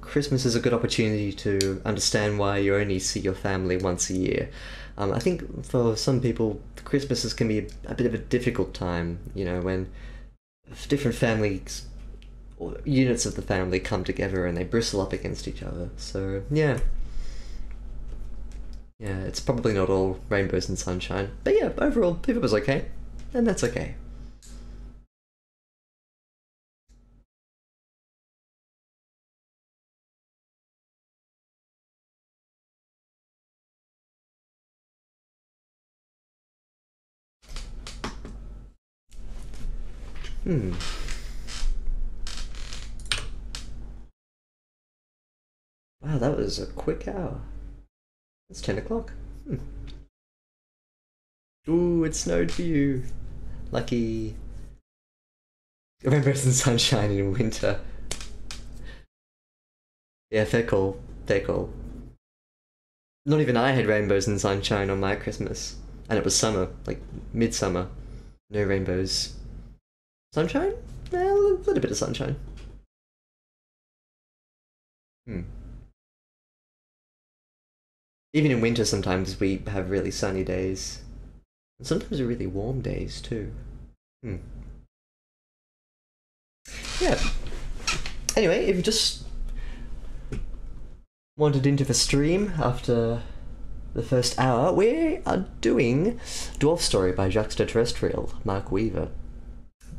Christmas is a good opportunity to understand why you only see your family once a year. I think for some people, Christmases can be a bit of a difficult time, you know, when different families or units of the family come together and they bristle up against each other. So, yeah. Yeah, it's probably not all rainbows and sunshine. But yeah, overall, it was okay. And that's okay. Hmm. Wow, that was a quick hour. It's 10 o'clock. Hmm. Ooh, it snowed for you. Lucky. Rainbows and sunshine in winter. Yeah, fair call. Fair call. Not even I had rainbows and sunshine on my Christmas. And it was summer, like midsummer. No rainbows. Sunshine? Yeah, a little bit of sunshine. Hmm. Even in winter, sometimes we have really sunny days. And sometimes really warm days, too. Hmm. Yeah. Anyway, if you just wandered into the stream after the first hour, we are doing Dwarf Story by Juxtaterrestrial, Mark Weaver.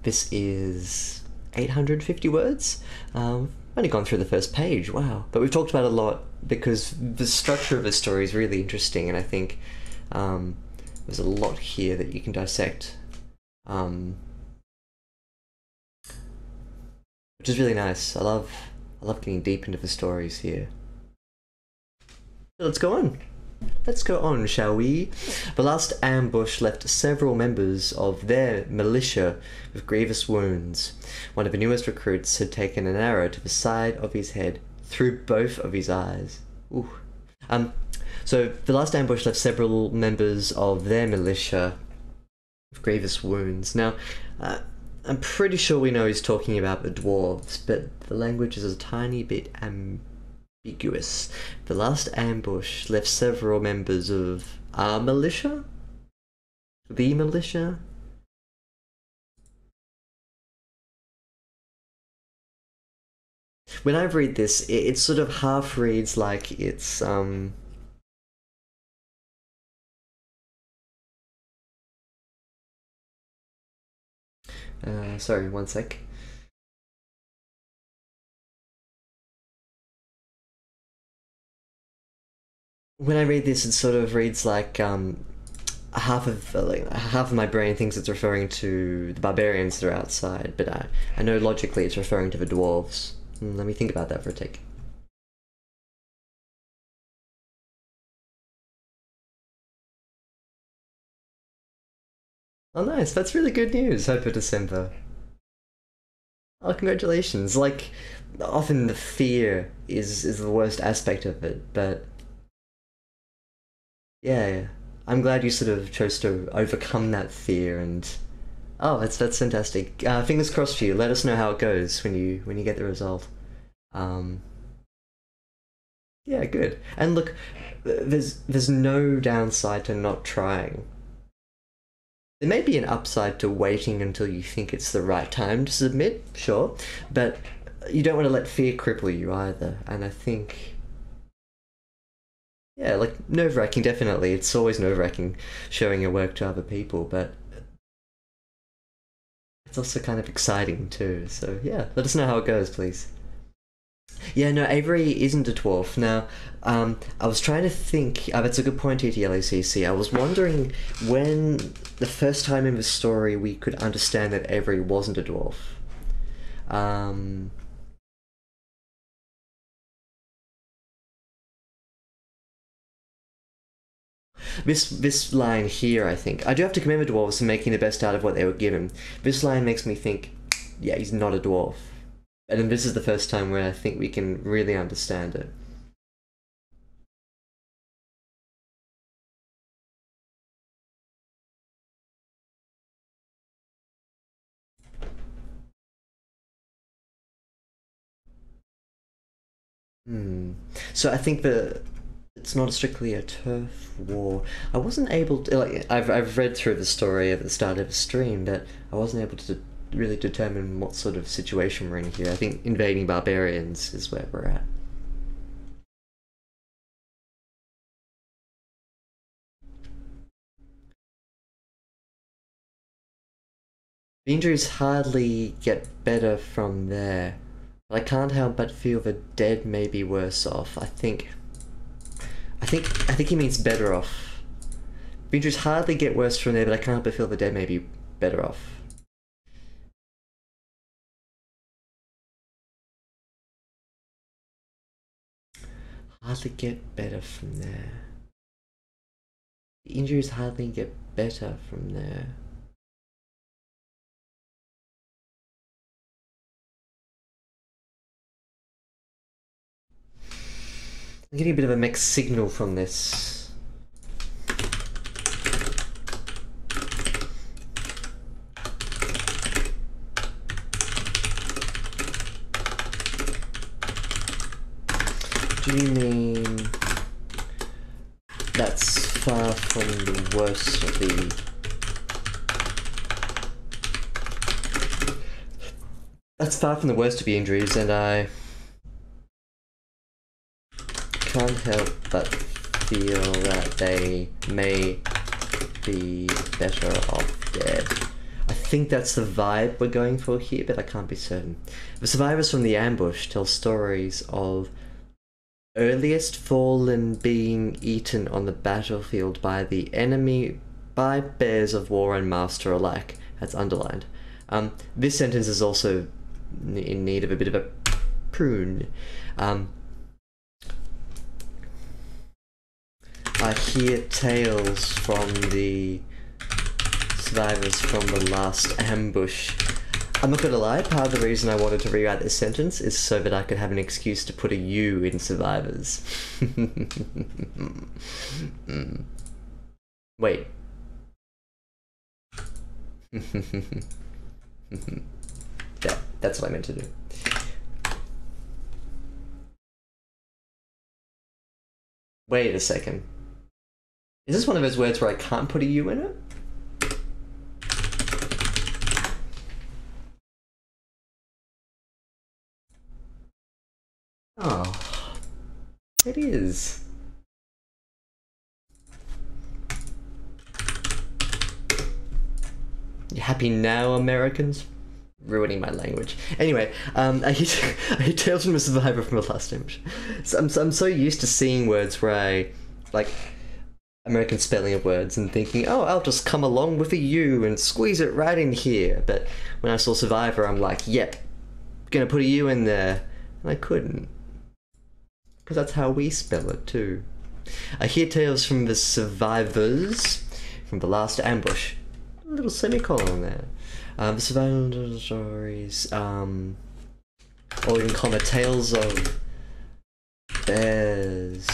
This is 850 words. Only gone through the first page, wow. But we've talked about it a lot because the structure of the story is really interesting, and I think there's a lot here that you can dissect, which is really nice. I love getting deep into the stories here. So let's go on. Let's go on, shall we? The last ambush left several members of their militia with grievous wounds. One of the newest recruits had taken an arrow to the side of his head, through both of his eyes. Ooh. So the last ambush left several members of their militia with grievous wounds. Now, I'm pretty sure we know he's talking about the dwarves, but the language is a tiny bit ambiguous. The last ambush left several members of our militia? The militia? When I read this, it sort of half reads like it's, sorry, one sec. When I read this, it sort of reads like half of my brain thinks it's referring to the barbarians that are outside, but I know logically it's referring to the dwarves. Let me think about that for a tick. Oh, nice! That's really good news. Hope for December. Oh, congratulations! Like, often the fear is the worst aspect of it, but yeah, I'm glad you sort of chose to overcome that fear and. Oh, that's fantastic. Fingers crossed for you. Let us know how it goes when you get the result. Um, yeah, good. And look, there's no downside to not trying. There may be an upside to waiting until you think it's the right time to submit, sure, but you don't want to let fear cripple you either. And I think, yeah, like nerve-wracking, definitely. It's always nerve-wracking showing your work to other people, but it's also kind of exciting too. So yeah, let us know how it goes, please. Yeah, no, Avery isn't a dwarf. Now, I was trying to think. That's a good point, TTLACC. I was wondering when the first time in the story we could understand that Avery wasn't a dwarf. Um, This line here, I think, I do have to commend the dwarves for making the best out of what they were given. This line makes me think, yeah, he's not a dwarf. And then this is the first time where I think we can really understand it. So I think that it's not strictly a turf war. I wasn't able to, like, I've read through the story at the start of the stream, but I wasn't able to really determine what sort of situation we're in here. I think invading barbarians is where we're at. The injuries hardly get better from there. But I can't help but feel the dead may be worse off. I think he means better off. The injuries hardly get worse from there, but I can't help but feel the dead may be better off. Hardly get better from there. The injuries hardly get better from there. I'm getting a bit of a mixed signal from this. Do you mean that's far from the worst of the... That's far from the worst of the injuries, and I can't help but feel that they may be better off dead. I think that's the vibe we're going for here, but I can't be certain. The survivors from the ambush tell stories of earliest fallen being eaten on the battlefield by the enemy, by bears of war and master alike. That's underlined. This sentence is also in need of a bit of a prune. I hear tales from the survivors from the last ambush. I'm not gonna lie, part of the reason I wanted to rewrite this sentence is so that I could have an excuse to put a U in survivors. Wait. Yeah, that's what I meant to do. Wait a second. Is this one of those words where I can't put a U in it? Oh, it is. You happy now, Americans? Ruining my language. Anyway, I hear tales from a survivor from the last image. So I'm so used to seeing words where I, like, American spelling of words and thinking, oh, I'll just come along with a U and squeeze it right in here. But when I saw Survivor, I'm like, yep, gonna put a U in there. And I couldn't. Because that's how we spell it too. I hear tales from the survivors from the last ambush. A little semicolon there. The survival stories, or you can call it tales of bears.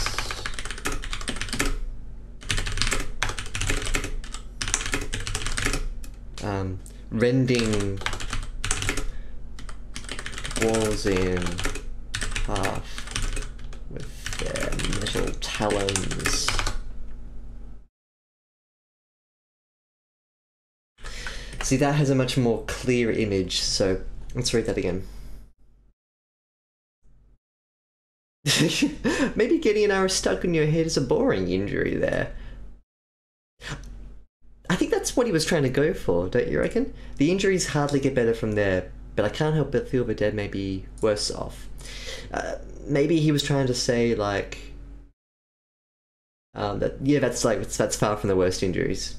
Rending walls in half with their metal talons. See, that has a much more clear image, so let's read that again. Maybe getting an arrow stuck in your head is a boring injury there. I think that's what he was trying to go for, don't you reckon? The injuries hardly get better from there, but I can't help but feel the dead may be worse off. Maybe he was trying to say, like, that, yeah, that's far from the worst injuries.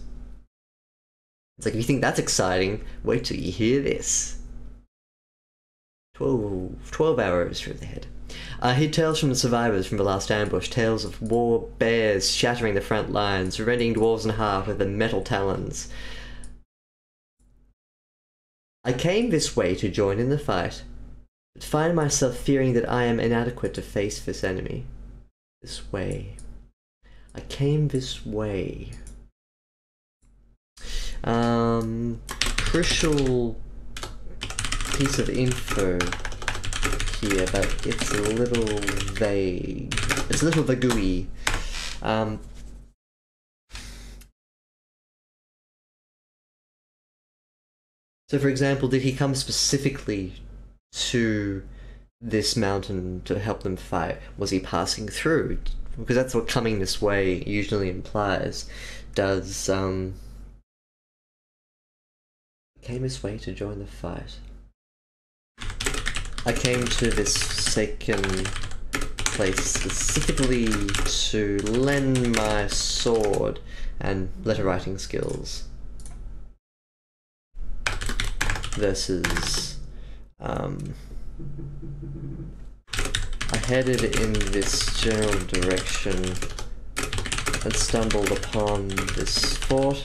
It's like, if you think that's exciting, wait till you hear this. 12 arrows through the head. I heard tales from the survivors from the last ambush, tales of war bears shattering the front lines, rending dwarves in half with their metal talons. I came this way to join in the fight, but find myself fearing that I am inadequate to face this enemy. This way. I came this way. Crucial piece of info here, but it's a little vague. It's a little vagooey. So for example, did he come specifically to this mountain to help them fight? Was he passing through? Because that's what coming this way usually implies. Does, came this way to join the fight. I came to this second place specifically to lend my sword and letter writing skills. Versus, I headed in this general direction and stumbled upon this fort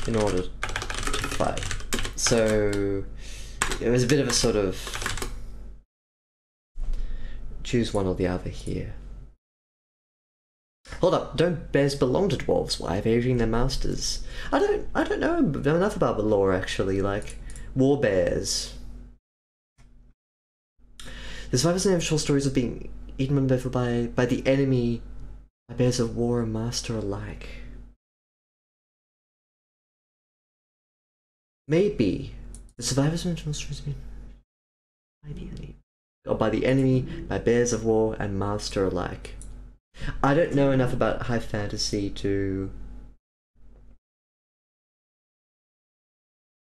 in order to fight. So it was a bit of a sort of choose one or the other here. Hold up, don't bears belong to dwarves? Why evading their masters? I don't know enough about the lore actually, like war bears. The survivors and actual stories of being eaten by the enemy, by bears of war and master alike. Maybe the survivors and actual stories of being or by the enemy, by bears of war and master alike. I don't know enough about high fantasy to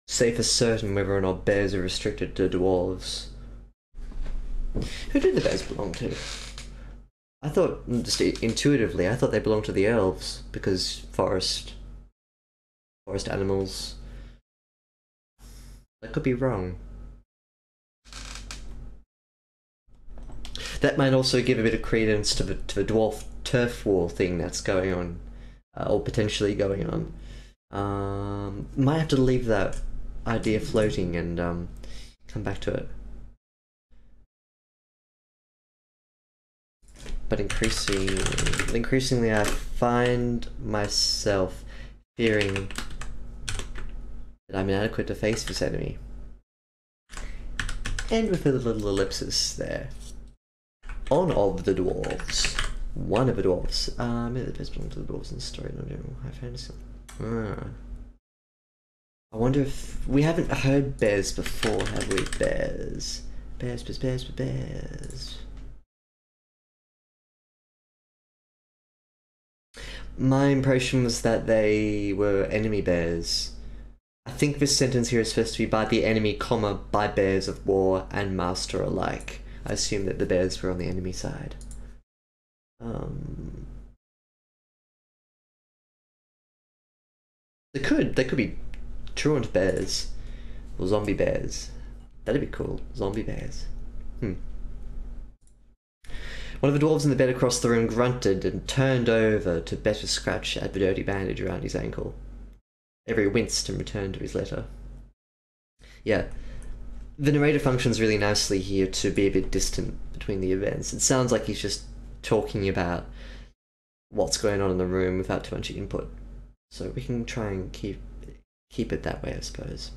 say for certain whether or not bears are restricted to dwarves. Who do the bears belong to? I thought, just intuitively, I thought they belonged to the elves, because forest animals. I could be wrong. That might also give a bit of credence to the dwarf turf war thing that's going on, or potentially going on. Might have to leave that idea floating and come back to it. But increasingly I find myself fearing that I'm inadequate to face this enemy. And with a little ellipsis there. On of the dwarves. One of the dwarves. Maybe the best belong to the dwarves in the story, not general high fantasy. I wonder if we haven't heard bears before, have we? Bears. Bears. My impression was that they were enemy bears. I think this sentence here is supposed to be by the enemy, comma, by bears of war and master alike. I assume that the bears were on the enemy side. They could be truant bears. Or zombie bears. That'd be cool. Zombie bears. One of the dwarves in the bed across the room grunted and turned over to better scratch at the dirty bandage around his ankle. Avery winced and returned to his letter. Yeah. The narrator functions really nicely here to be a bit distant between the events. It sounds like he's just talking about what's going on in the room without too much input. So we can try and keep it that way, I suppose.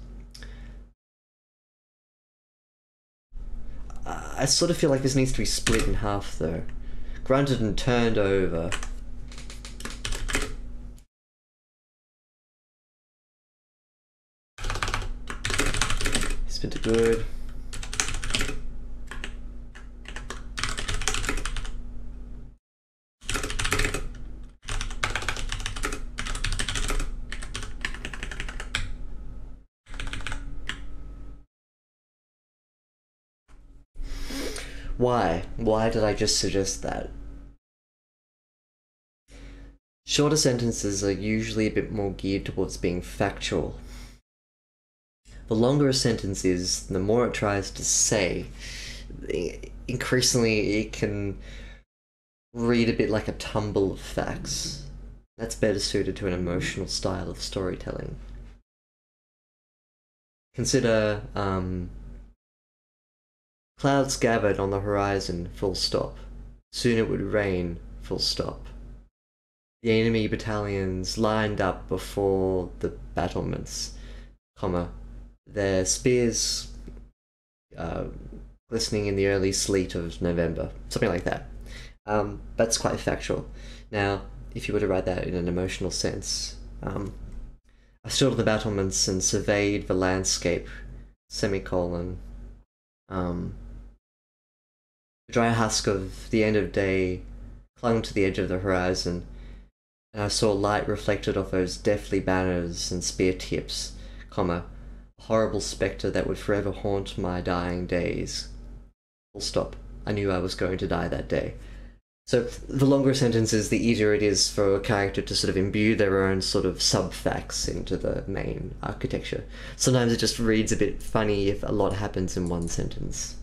I sort of feel like this needs to be split in half, though. Grunted and turned over. Spin to good. Why? Why did I just suggest that? Shorter sentences are usually a bit more geared towards being factual. The longer a sentence is, the more it tries to say. increasingly it can read a bit like a tumble of facts. That's better suited to an emotional style of storytelling. Consider clouds gathered on the horizon, full stop. Soon it would rain, full stop. The enemy battalions lined up before the battlements, comma, their spears glistening in the early sleet of November. Something like that. That's quite factual. Now, if you were to write that in an emotional sense, I stood on the battlements and surveyed the landscape, semicolon. The dry husk of the end of day clung to the edge of the horizon, and I saw light reflected off those deathly banners and spear tips, comma, a horrible spectre that would forever haunt my dying days. Full stop. I knew I was going to die that day. So the longer a sentence is, the easier it is for a character to sort of imbue their own sort of sub-facts into the main architecture. Sometimes it just reads a bit funny if a lot happens in one sentence.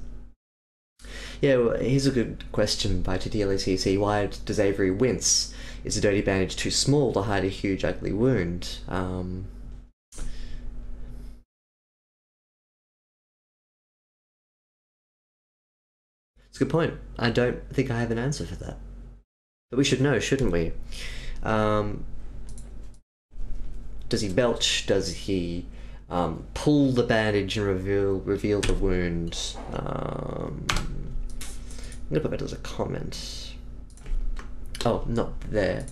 Yeah, well, here's a good question by TTLACC. Why does Avery wince? Is a dirty bandage too small to hide a huge ugly wound? It's a good point. I don't think I have an answer for that. But we should know, shouldn't we? Does he belch? Does he pull the bandage and reveal the wound? I'm gonna put that as a comment. Oh, not there.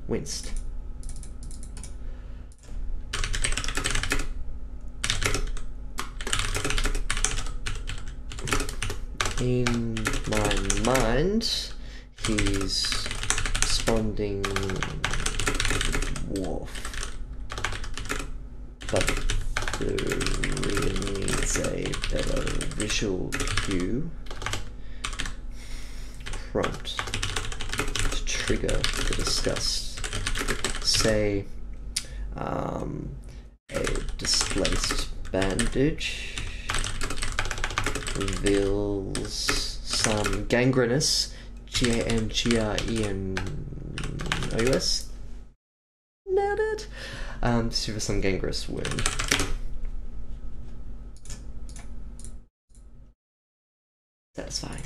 Winced. In my mind, he's responding Dwarf. But the reader needs a better visual cue. Prompt to trigger the disgust. Say, a displaced bandage reveals some gangrenous, Gangrenous. Nailed it. This is some gangrenous wound. Satisfying.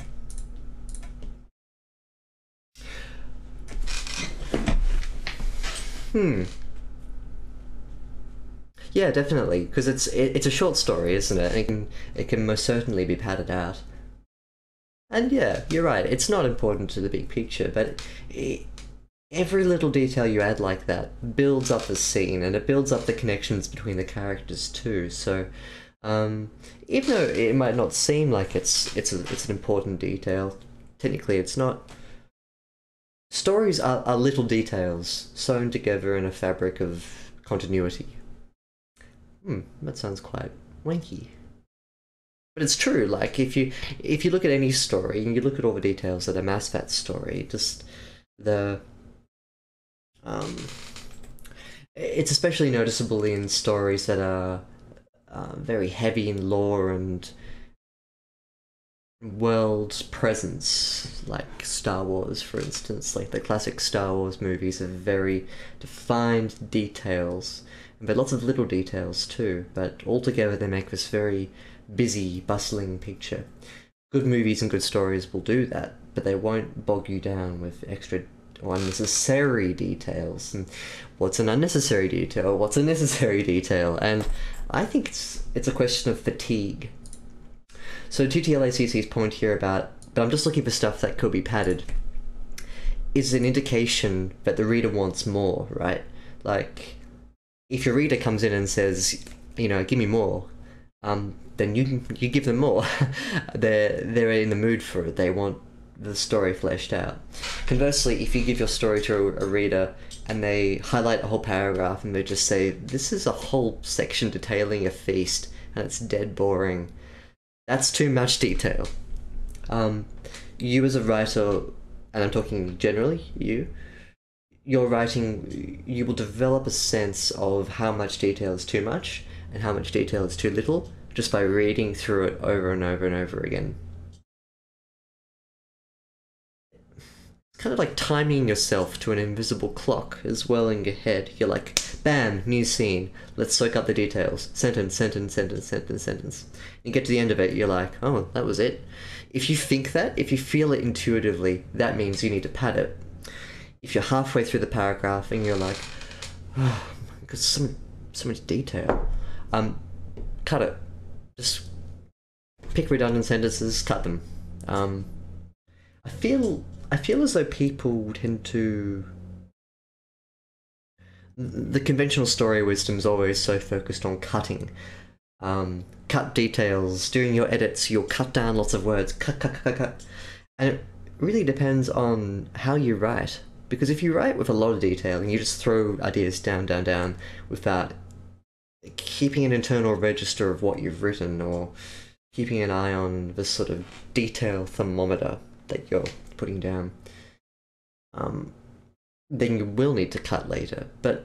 Yeah, definitely, because it's a short story, isn't it? And it can most certainly be padded out. And yeah, you're right. It's not important to the big picture, but every little detail you add like that builds up the scene, and it builds up the connections between the characters too. So, even though it might not seem like it's an important detail, technically it's not. Stories are little details sewn together in a fabric of continuity. That sounds quite wanky. But it's true, like, if you look at any story, and you look at all the details that amass that story, just the... it's especially noticeable in stories that are very heavy in lore and world presence, like Star Wars, for instance. Like, the classic Star Wars movies have very defined details, but lots of little details too, but altogether they make this very busy, bustling picture. Good movies and good stories will do that, but they won't bog you down with extra or unnecessary details. And what's an unnecessary detail? What's a necessary detail? And I think it's a question of fatigue. So TTLACC's point here about, but I'm just looking for stuff that could be padded, is an indication that the reader wants more, right? Like, if your reader comes in and says, you know, give me more, then you give them more. They're in the mood for it. They want the story fleshed out. Conversely, if you give your story to a reader and they highlight a whole paragraph and they just say, this is a whole section detailing a feast and it's dead boring, that's too much detail. You as a writer, and I'm talking generally, you're writing, you will develop a sense of how much detail is too much and how much detail is too little just by reading through it over and over and over again. kind of like timing yourself to an invisible clock as well in your head. You're like, bam, new scene. Let's soak up the details. Sentence, sentence, sentence, sentence, sentence. You get to the end of it, you're like, oh, that was it. If you think that, if you feel it intuitively, that means you need to pad it. If you're halfway through the paragraph and you're like, oh, got so much detail, cut it. Just pick redundant sentences, cut them. I feel as though people tend to... The conventional story wisdom is always so focused on cutting. Cut details. During your edits, you'll cut down lots of words. Cut, cut, cut, cut. And it really depends on how you write. Because if you write with a lot of detail and you just throw ideas down, down, down without keeping an internal register of what you've written or keeping an eye on the sort of detail thermometer that you're putting down, then you will need to cut later. But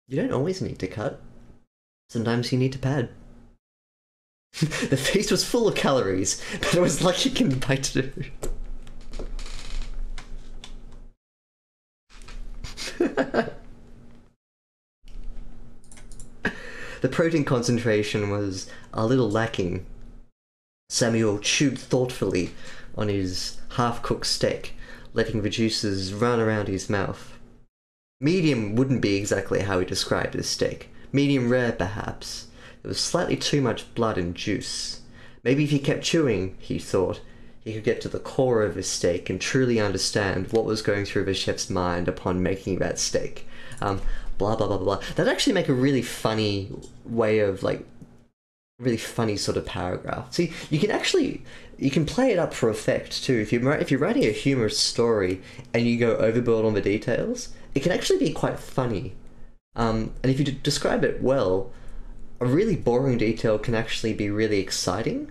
you don't always need to cut. Sometimes you need to pad. The feast was full of calories, but it was like you can bite it. The protein concentration was a little lacking. Samuel chewed thoughtfully on his half-cooked steak, letting the juices run around his mouth. Medium wouldn't be exactly how he described his steak. Medium rare, perhaps. There was slightly too much blood and juice. Maybe if he kept chewing, he thought, he could get to the core of his steak and truly understand what was going through the chef's mind upon making that steak. Blah, blah, blah, blah. That'd actually make a really funny way of, like, really funny sort of paragraph. See, you can play it up for effect too. If you're writing a humorous story and you go overboard on the details, it can actually be quite funny. And if you describe it well, a really boring detail can actually be really exciting.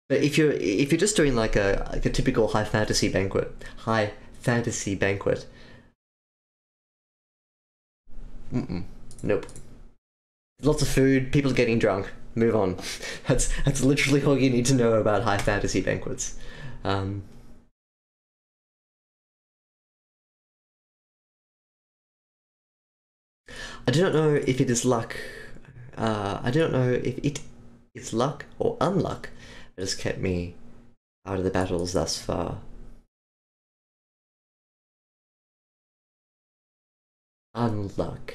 But if you're just doing like a typical high fantasy banquet, nope. Lots of food, people getting drunk. Move on. That's literally all you need to know about high fantasy banquets. I do not know if it is luck. I do not know if it is luck or unluck that has kept me out of the battles thus far. Unluck.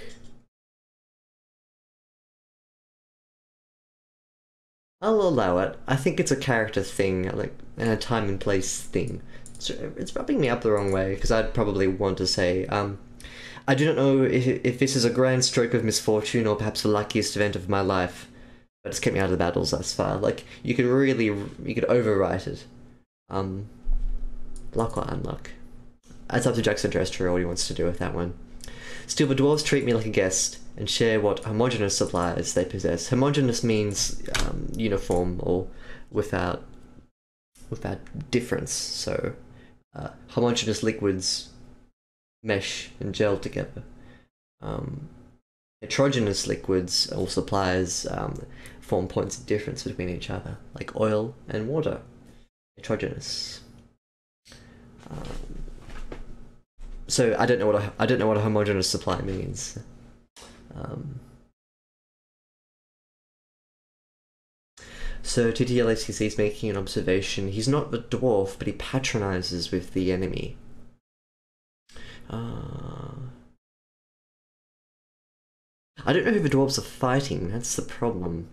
I'll allow it. I think it's a character thing, like, and a time and place thing. So it's rubbing me up the wrong way, because I'd probably want to say, I do not know if this is a grand stroke of misfortune or perhaps the luckiest event of my life, but it's kept me out of the battles thus far. Like, you could overwrite it. Luck or unluck. It's up to Juxtaterrestrial what he wants to do with that one. Still, the dwarves treat me like a guest and share what homogeneous supplies they possess. Homogeneous means uniform or without difference. So, homogeneous liquids mesh and gel together. Heterogeneous liquids or supplies form points of difference between each other, like oil and water. Heterogeneous. So I don't know what a homogeneous supply means. So TTLACC is making an observation. He's not the dwarf, but he patronizes with the enemy. I don't know who the dwarves are fighting. That's the problem.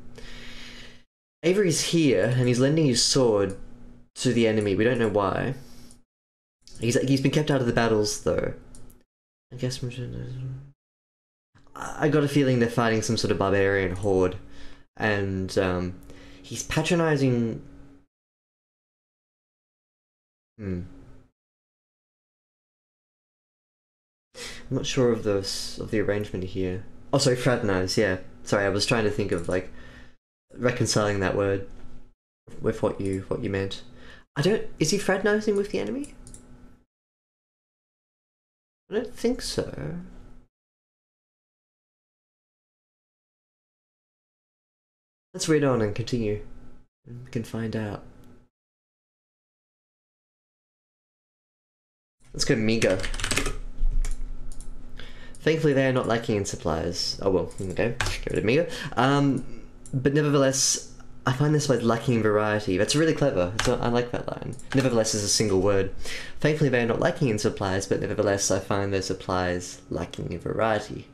Avery's here, and he's lending his sword to the enemy. We don't know why. He's been kept out of the battles, though. I guess I got a feeling they're fighting some sort of barbarian horde, and he's patronizing. I'm not sure of the arrangement here. Oh, sorry, fraternize. Yeah, sorry, I was trying to think of like reconciling that word with what you meant. Is he fraternizing with the enemy? I don't think so. Let's read on and continue. We can find out. Let's go meager. Thankfully, they are not lacking in supplies. Oh well, okay, get rid of meager. But nevertheless, I find this word lacking in variety. That's really clever. I like that line. Nevertheless is a single word. Thankfully, they are not lacking in supplies, but nevertheless, I find their supplies lacking in variety.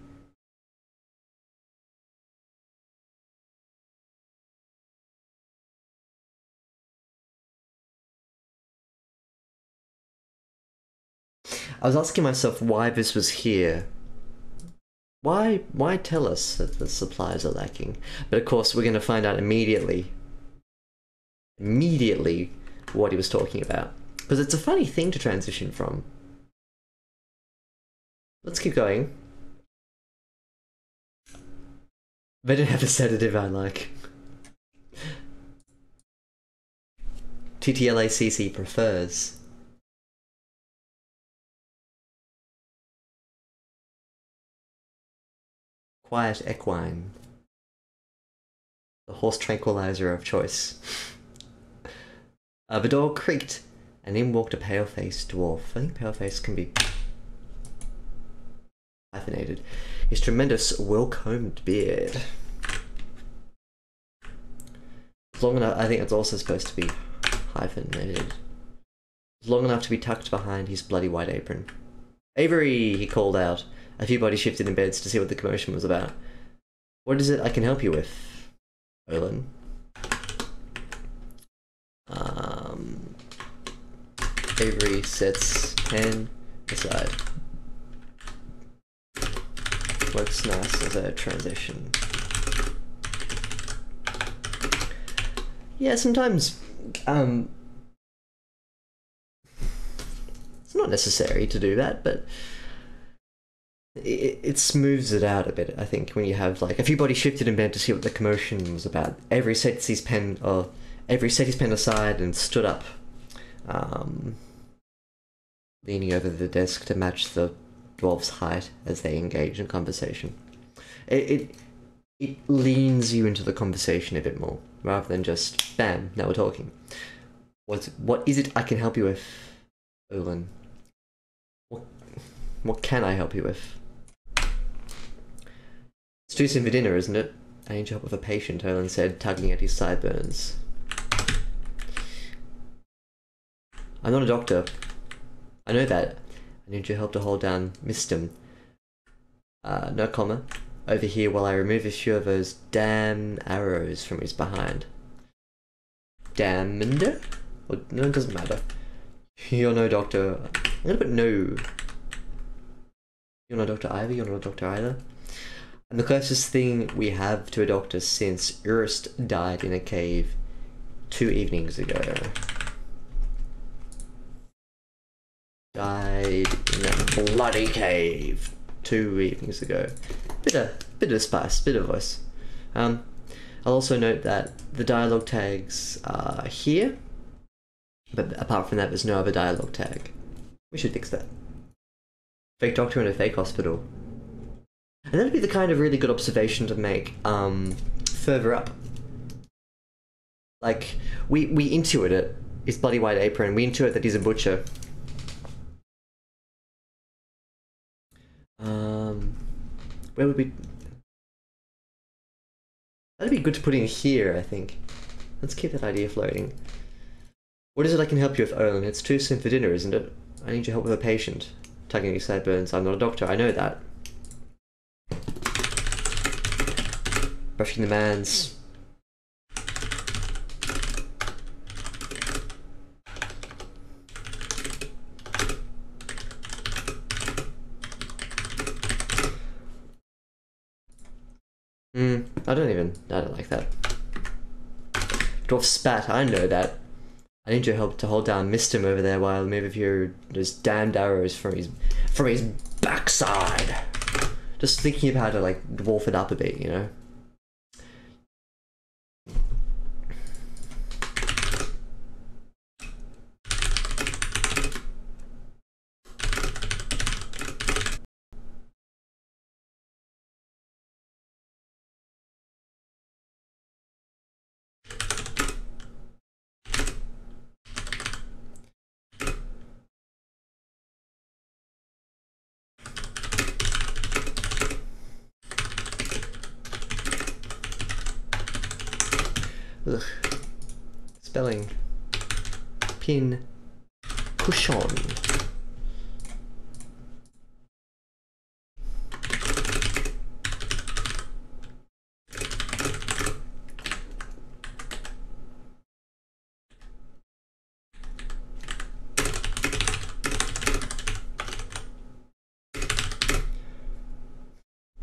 I was asking myself why this was here. Why tell us that the supplies are lacking? But of course, we're going to find out immediately what he was talking about. Because it's a funny thing to transition from. Let's keep going. They don't have a sedative I like. TTLACC prefers. Quiet equine. The horse tranquilizer of choice. The door creaked, and in walked a pale-faced dwarf. I think pale-face can be hyphenated. His tremendous, well-combed beard. Long enough, I think it's also supposed to be hyphenated. Long enough to be tucked behind his bloody white apron. Avery, he called out. A few bodies shifted in beds to see what the commotion was about. What is it I can help you with, Olin? Avery sets pen aside. Looks nice as a transition. Yeah, sometimes it's not necessary to do that, but it smooths it out a bit, I think, when you have like a few bodies shifted in bed to see what the commotion was about. Avery set his pen aside and stood up, leaning over the desk to match the dwarf's height as they engage in conversation. It leans you into the conversation a bit more, rather than just bam, now we're talking. What is it I can help you with, Olin? What can I help you with? It's too soon for dinner, isn't it? I need your help with a patient, Olin said, tugging at his sideburns. I'm not a doctor. I know that. I need your help to hold down Mistum. No comma. Over here while I remove a few of those damn arrows from his behind. Damned? Well, no, it doesn't matter. You're no doctor. I'm gonna put no. You're not Dr. Ivy, you're not a doctor either. I'm the closest thing we have to a doctor since Urist died in a cave 2 evenings ago. Died in that bloody cave 2 evenings ago. Bit of spice, bit of voice. I'll also note that the dialogue tags are here, but apart from that, there's no other dialogue tag. We should fix that. Fake doctor in a fake hospital. And that'd be the kind of really good observation to make further up. Like, we intuit it. His bloody white apron. We intuit that he's a butcher. Where would we... That'd be good to put in here, I think. Let's keep that idea floating. What is it I can help you with, Olin? It's too soon for dinner, isn't it? I need your help with a patient. Tugging his sideburns. I'm not a doctor, I know that. Brushing the man's... I don't like that. Dwarf spat, I know that. I need your help to hold down Mistum over there while I move a few those damned arrows from his backside. Just thinking of how to like dwarf it up a bit, you know? Ugh. Spelling. Pin. Push on.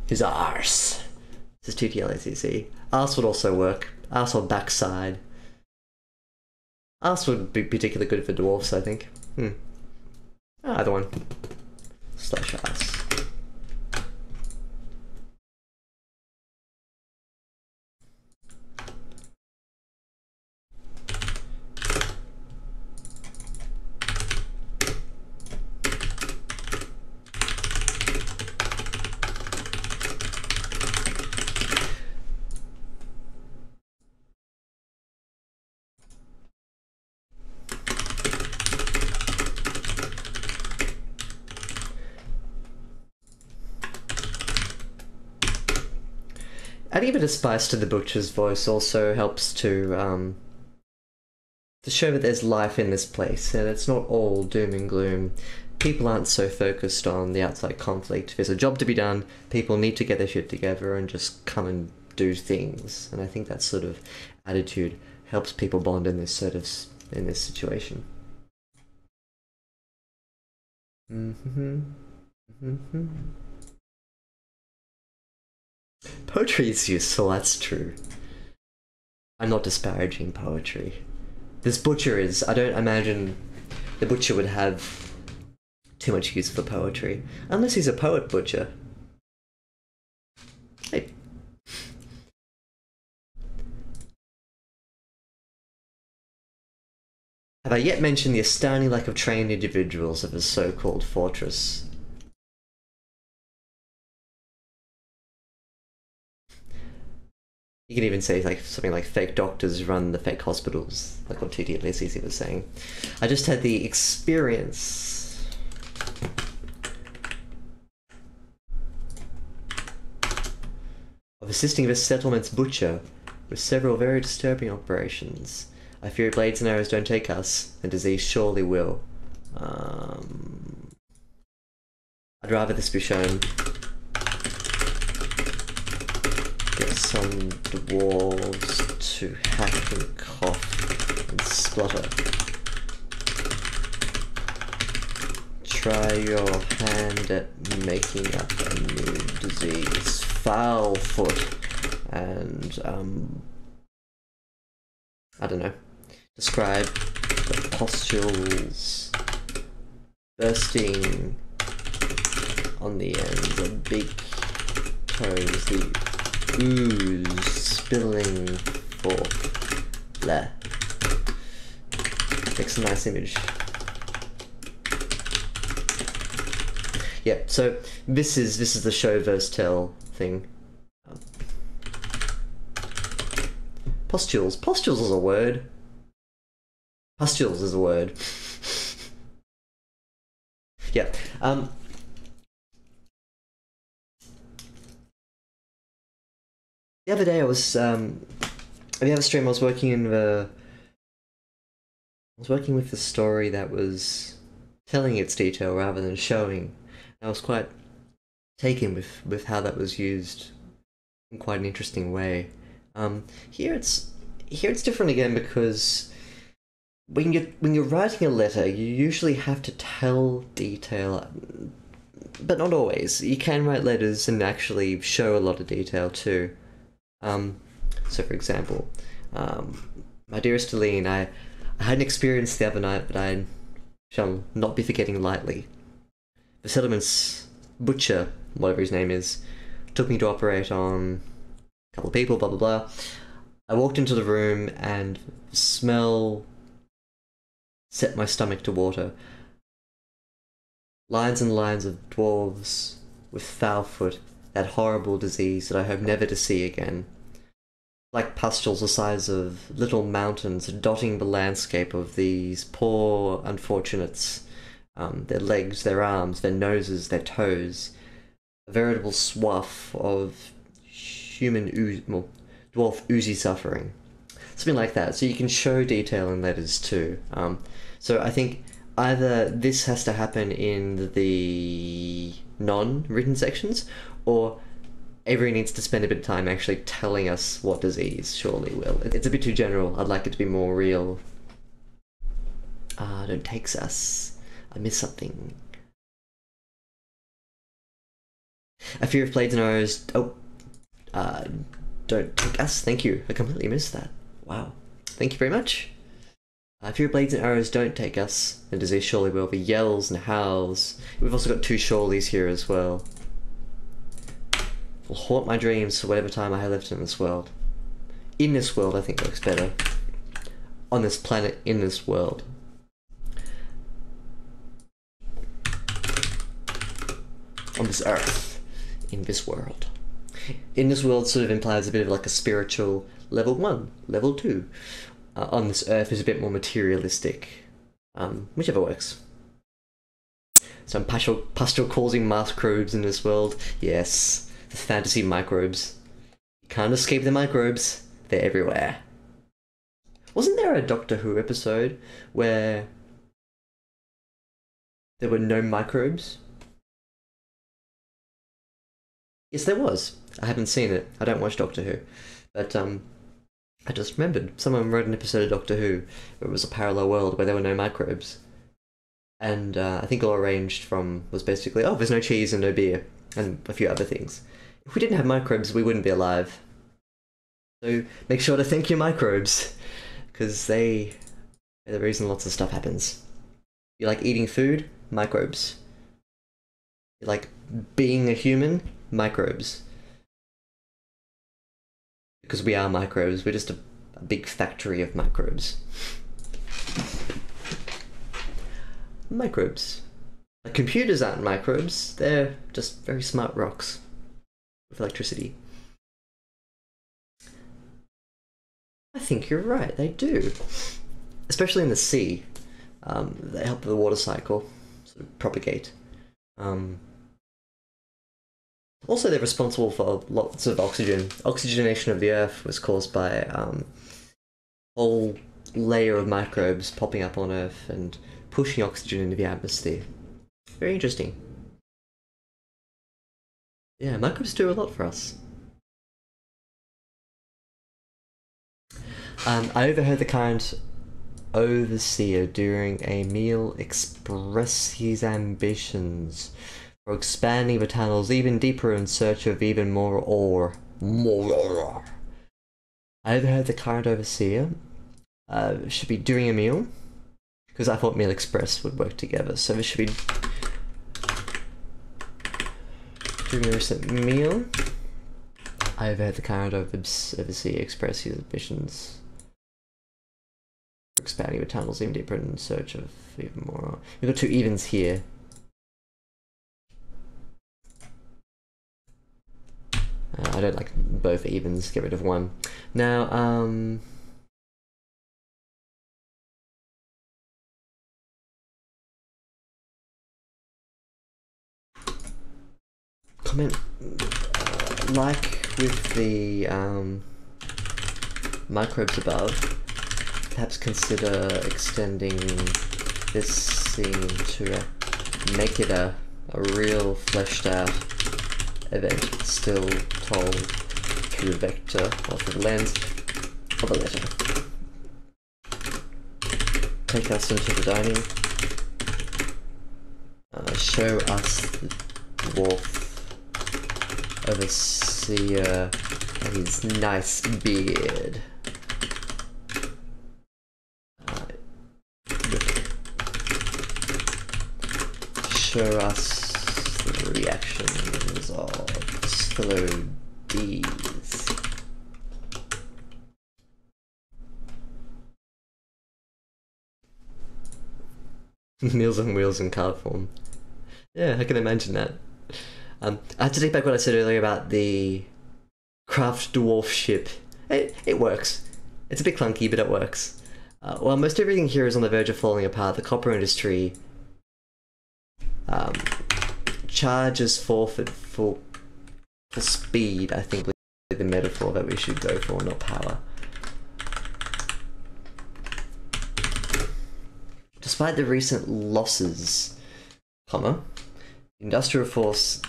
His arse. This is 2TLACC. Arse would also work. Arse or backside. Arse would be particularly good for dwarfs, I think. Either one. Slash arse. Adding a bit of spice to the butcher's voice also helps to show that there's life in this place, and it's not all doom and gloom. People aren't so focused on the outside conflict. There's a job to be done, people need to get their shit together and just come and do things. And I think that sort of attitude helps people bond in this situation. Poetry is useful, that's true. I'm not disparaging poetry. This butcher is. I don't imagine the butcher would have too much use for poetry. Unless he's a poet butcher. Hey. Have I yet mentioned the astounding lack of trained individuals of a so-called fortress? You can even say like something like fake doctors run the fake hospitals, like what TTLCC was saying. I just had the experience of assisting this settlement's butcher with several very disturbing operations. I fear blades and arrows don't take us, and disease surely will. I'd rather this be shown. Get some dwarves to hack and cough and splutter. Try your hand at making up a new disease. Foul foot and I don't know. Describe the pustules bursting on the ends of big toes, the ooze spilling forth. There. Makes a nice image. Yeah, so this is the show versus tell thing. Pustules. Pustules is a word. Pustules is a word. Yeah. The other day I was on the other stream I was working with the story that was telling its detail rather than showing. I was quite taken with how that was used in quite an interesting way. Here it's different again because when you're writing a letter, you usually have to tell detail, but not always. You can write letters and actually show a lot of detail too. So for example, my dearest Aline, I had an experience the other night that I shall not be forgetting lightly. The settlement's butcher, whatever his name is, took me to operate on a couple of people, blah blah blah. I walked into the room and the smell set my stomach to water. Lines and lines of dwarves with foul foot, that horrible disease that I hope never to see again. Like pustules the size of little mountains dotting the landscape of these poor unfortunates. Their legs, their arms, their noses, their toes. A veritable swath of human dwarf oozy suffering. something like that. So you can show detail in letters too. So I think either this has to happen in the non-written sections, or Avery needs to spend a bit of time actually telling us what disease surely will. It's a bit too general. I'd like it to be more real. Don't take us. I missed something. A fear of blades and arrows. Oh, don't take us. Thank you. I completely missed that. Wow. Thank you very much. A fear of blades and arrows don't take us. The disease surely will. The yells and howls. We've also got two surelys here as well. Will haunt my dreams for whatever time I have left in this world. In this world, I think works better. On this planet, in this world. On this earth, in this world. In this world sort of implies a bit of like a spiritual level 1, level 2. On this earth is a bit more materialistic. Whichever works. Some pustule causing microbes in this world. Yes, the fantasy microbes. You can't escape the microbes. They're everywhere. Wasn't there a Doctor Who episode where there were no microbes? Yes, there was. I haven't seen it. I don't watch Doctor Who. But, I just remembered. Someone wrote an episode of Doctor Who where it was a parallel world where there were no microbes. And, I think all arranged from was basically, oh, there's no cheese and no beer. And a few other things. If we didn't have microbes, we wouldn't be alive. So, make sure to thank your microbes. Because they're the reason lots of stuff happens. You like eating food? Microbes. You like being a human? Microbes. Because we are microbes, we're just a big factory of microbes. Microbes. Like computers aren't microbes, they're just very smart rocks with electricity. I think you're right, they do. Especially in the sea. They help the water cycle sort of propagate. Also, they're responsible for lots of oxygen. Oxygenation of the Earth was caused by a whole layer of microbes popping up on Earth and pushing oxygen into the atmosphere. Very interesting. Yeah, microbes do a lot for us. I overheard the current overseer during a meal express his ambitions for expanding the tunnels even deeper in search of even more ore. I overheard the current overseer should be doing a meal, because I thought Meal Express would work together, so this should be doing a recent meal. I overheard the current overseer express his ambitions for expanding the tunnels even deeper in search of even more. We've got two evens here. I don't like both evens, get rid of one. Now, comment, like with the microbes above, perhaps consider extending this scene to make it a real fleshed out event, still told through the vector or through the lens of a letter. Take us into the dining. Show us the dwarf overseer and his nice beard. Show us the reactions of slow D's. Meals on Wheels in card form. Yeah, I can imagine that. I have to take back what I said earlier about the craft dwarf ship. It works. It's a bit clunky, but it works. While most everything here is on the verge of falling apart, the copper industry charges forfeit for speed, I think, with the metaphor that we should go for, not power. Despite the recent losses, comma, the industrial force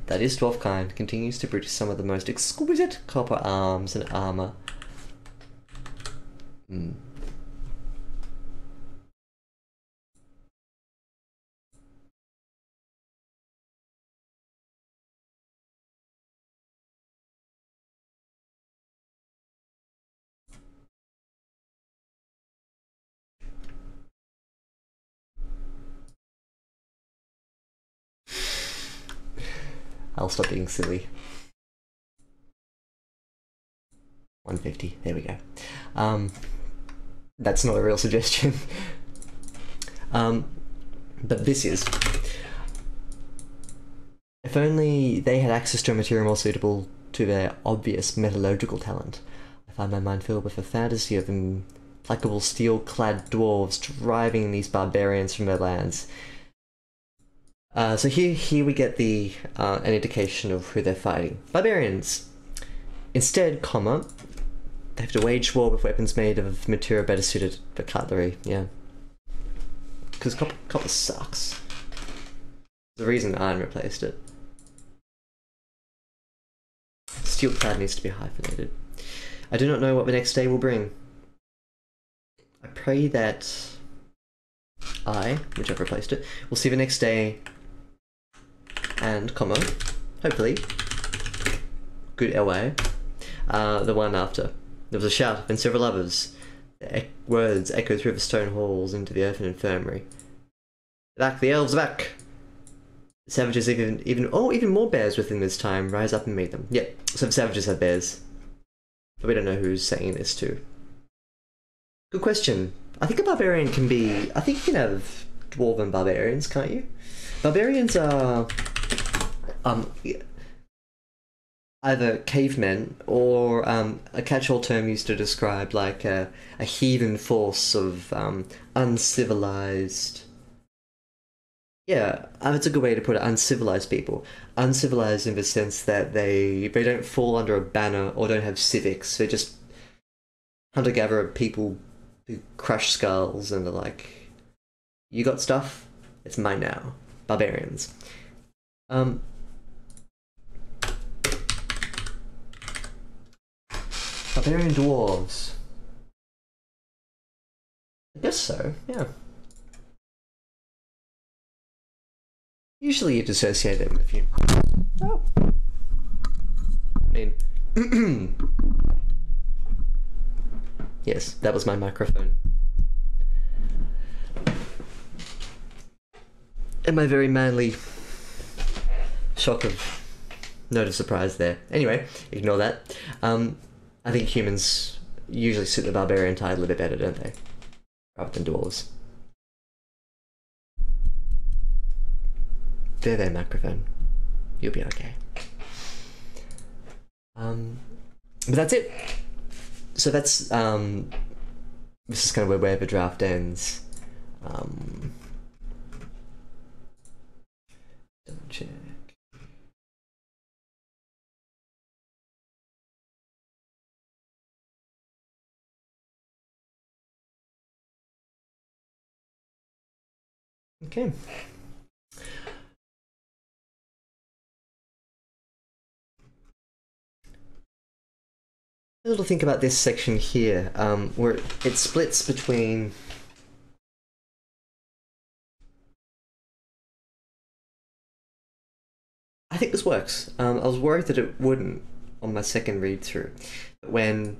that is dwarfkind continues to produce some of the most exquisite copper arms and armor. I'll stop being silly. 150, there we go. That's not a real suggestion. But this is. If only they had access to a material more suitable to their obvious metallurgical talent. I find my mind filled with a fantasy of implacable steel-clad dwarves driving these barbarians from their lands. So here we get an indication of who they're fighting. Barbarians. Instead, comma, they have to wage war with weapons made of material better suited for cutlery. Yeah. Because copper sucks. There's a reason iron replaced it. Steel clad needs to be hyphenated. I do not know what the next day will bring. I pray that which I've replaced it, will see the next day and, comma, hopefully, good LA, the one after. There was a shout, and several others. The words echoed through the stone halls into the earthen infirmary. Back, the elves are back! The savages even more bears within this time rise up and meet them. Yep, so the savages have bears. But we don't know who's saying this to. Good question. I think a barbarian can be... I think you can have dwarven barbarians, can't you? Barbarians are... either cavemen or a catch-all term used to describe like a heathen force of uncivilized... Yeah, that's a good way to put it, uncivilized people. Uncivilized in the sense that they don't fall under a banner or don't have civics. They're just hunter-gatherer people who crush skulls and are like, you got stuff? It's mine now. Barbarians. Barbarian dwarves. I guess so, yeah. Usually you'd associate them with you. Oh. I mean... yes, that was my microphone. And my very manly shock of note of surprise there. Anyway, ignore that. I think humans usually suit the barbarian title a bit better, don't they? Rather than dwarves. There, microphone. You'll be okay. But that's it. So that's, this is kind of where the draft ends. Double check. Okay. A little think about this section here, where it splits between I think this works. I was worried that it wouldn't on my second read through. But when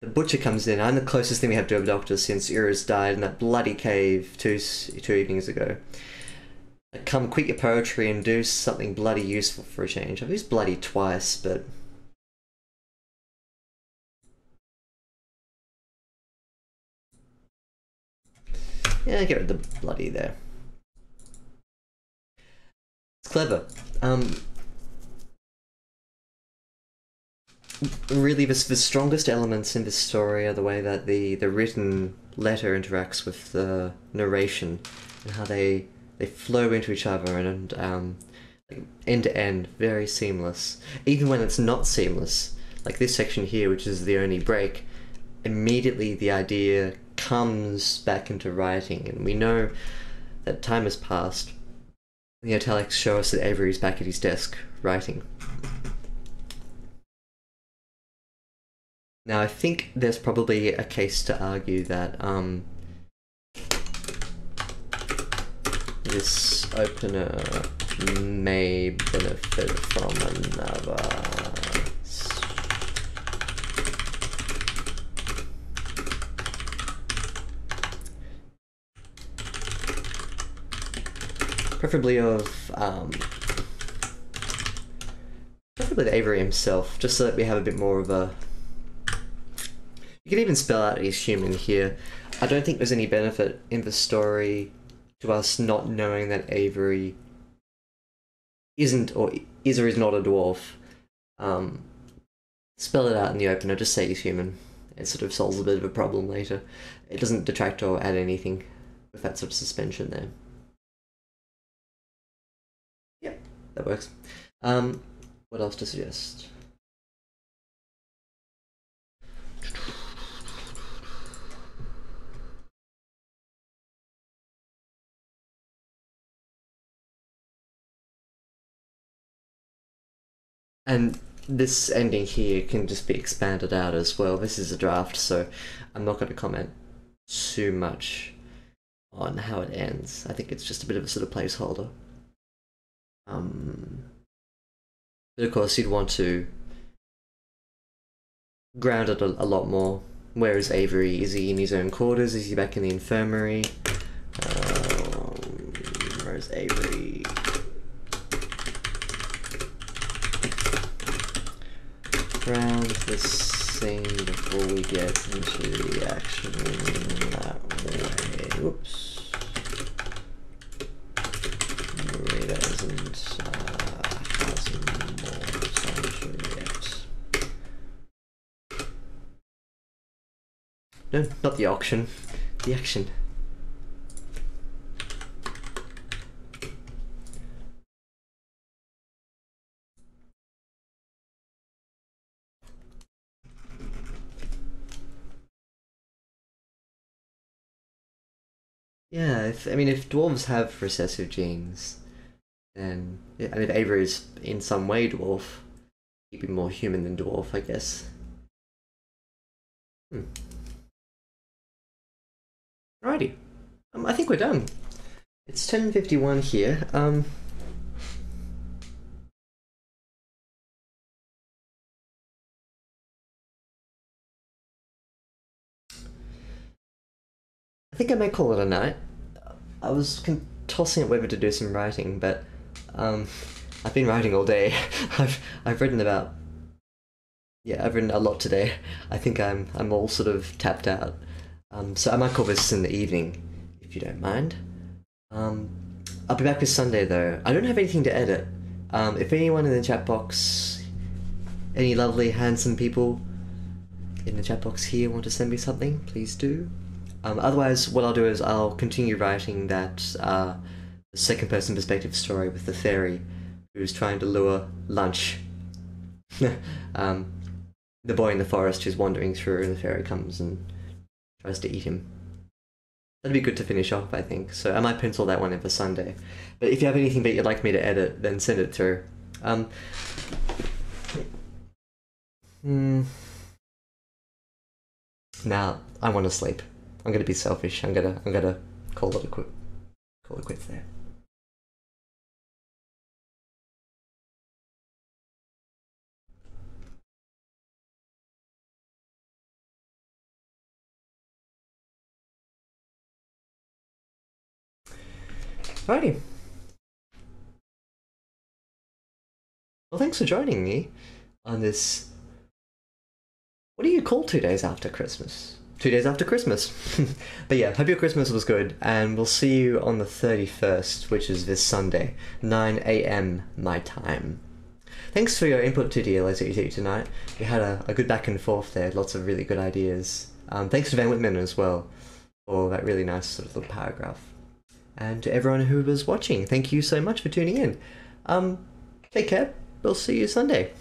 the butcher comes in, I'm the closest thing we have to a doctor since Ura's died in that bloody cave two evenings ago. Come quit your poetry and do something bloody useful for a change. I've used bloody twice, but yeah, get rid of the bloody there. It's clever. Really, the strongest elements in this story are the way that the written letter interacts with the narration and how they flow into each other and like end to end, very seamless. Even when it's not seamless, like this section here, which is the only break, immediately the idea comes back into writing, and we know that time has passed. The italics show us that Avery's back at his desk, writing. Now, I think there's probably a case to argue that this opener may benefit from another. Preferably the Avery himself, just so that we have a bit more of a... You can even spell out he's human here. I don't think there's any benefit in the story to us not knowing that Avery isn't or is not a dwarf. Spell it out in the opener, just say he's human. It sort of solves a bit of a problem later. It doesn't detract or add anything with that sort of suspension there. Yep, that works. What else to suggest? And this ending here can just be expanded out as well. This is a draft, so I'm not going to comment too much on how it ends. I think it's just a bit of a sort of placeholder. But of course, you'd want to ground it a lot more. Where is Avery? Is he in his own quarters? Is he back in the infirmary? Where's Avery? Ground this scene before we get into the action that way. Whoops. Marita isn't hasn't more time to react. No, not the auction. The action. Yeah, if dwarves have recessive genes, then yeah, and if Avery is in some way dwarf, he'd be more human than dwarf, I guess. Alrighty, I think we're done. It's 10:51 here. I think I may call it a night. I was tossing up whether to do some writing, but I've been writing all day. I've written about... Yeah, I've written a lot today. I think I'm all sort of tapped out. So I might call this in the evening, if you don't mind. I'll be back this Sunday though. I don't have anything to edit. If anyone in the chat box, any lovely handsome people in the chat box here want to send me something, please do. Otherwise, what I'll do is I'll continue writing that second-person perspective story with the fairy who's trying to lure lunch. The boy in the forest who's wandering through, and the fairy comes and tries to eat him. That'd be good to finish off, I think. So I might pencil that one in for Sunday. But if you have anything that you'd like me to edit, then send it through. Now I want to sleep. I'm gonna be selfish. I'm gonna call it quits there. Alrighty. Well, thanks for joining me on this... What do you call 2 days after Christmas? 2 days after Christmas. But yeah, hope your Christmas was good, and we'll see you on the 31st, which is this Sunday, 9 AM my time. Thanks for your input to DLSET tonight. We had a good back and forth there, lots of really good ideas. Thanks to Van Whitman as well for that really nice sort of little paragraph. And to everyone who was watching, thank you so much for tuning in. Take care, we'll see you Sunday.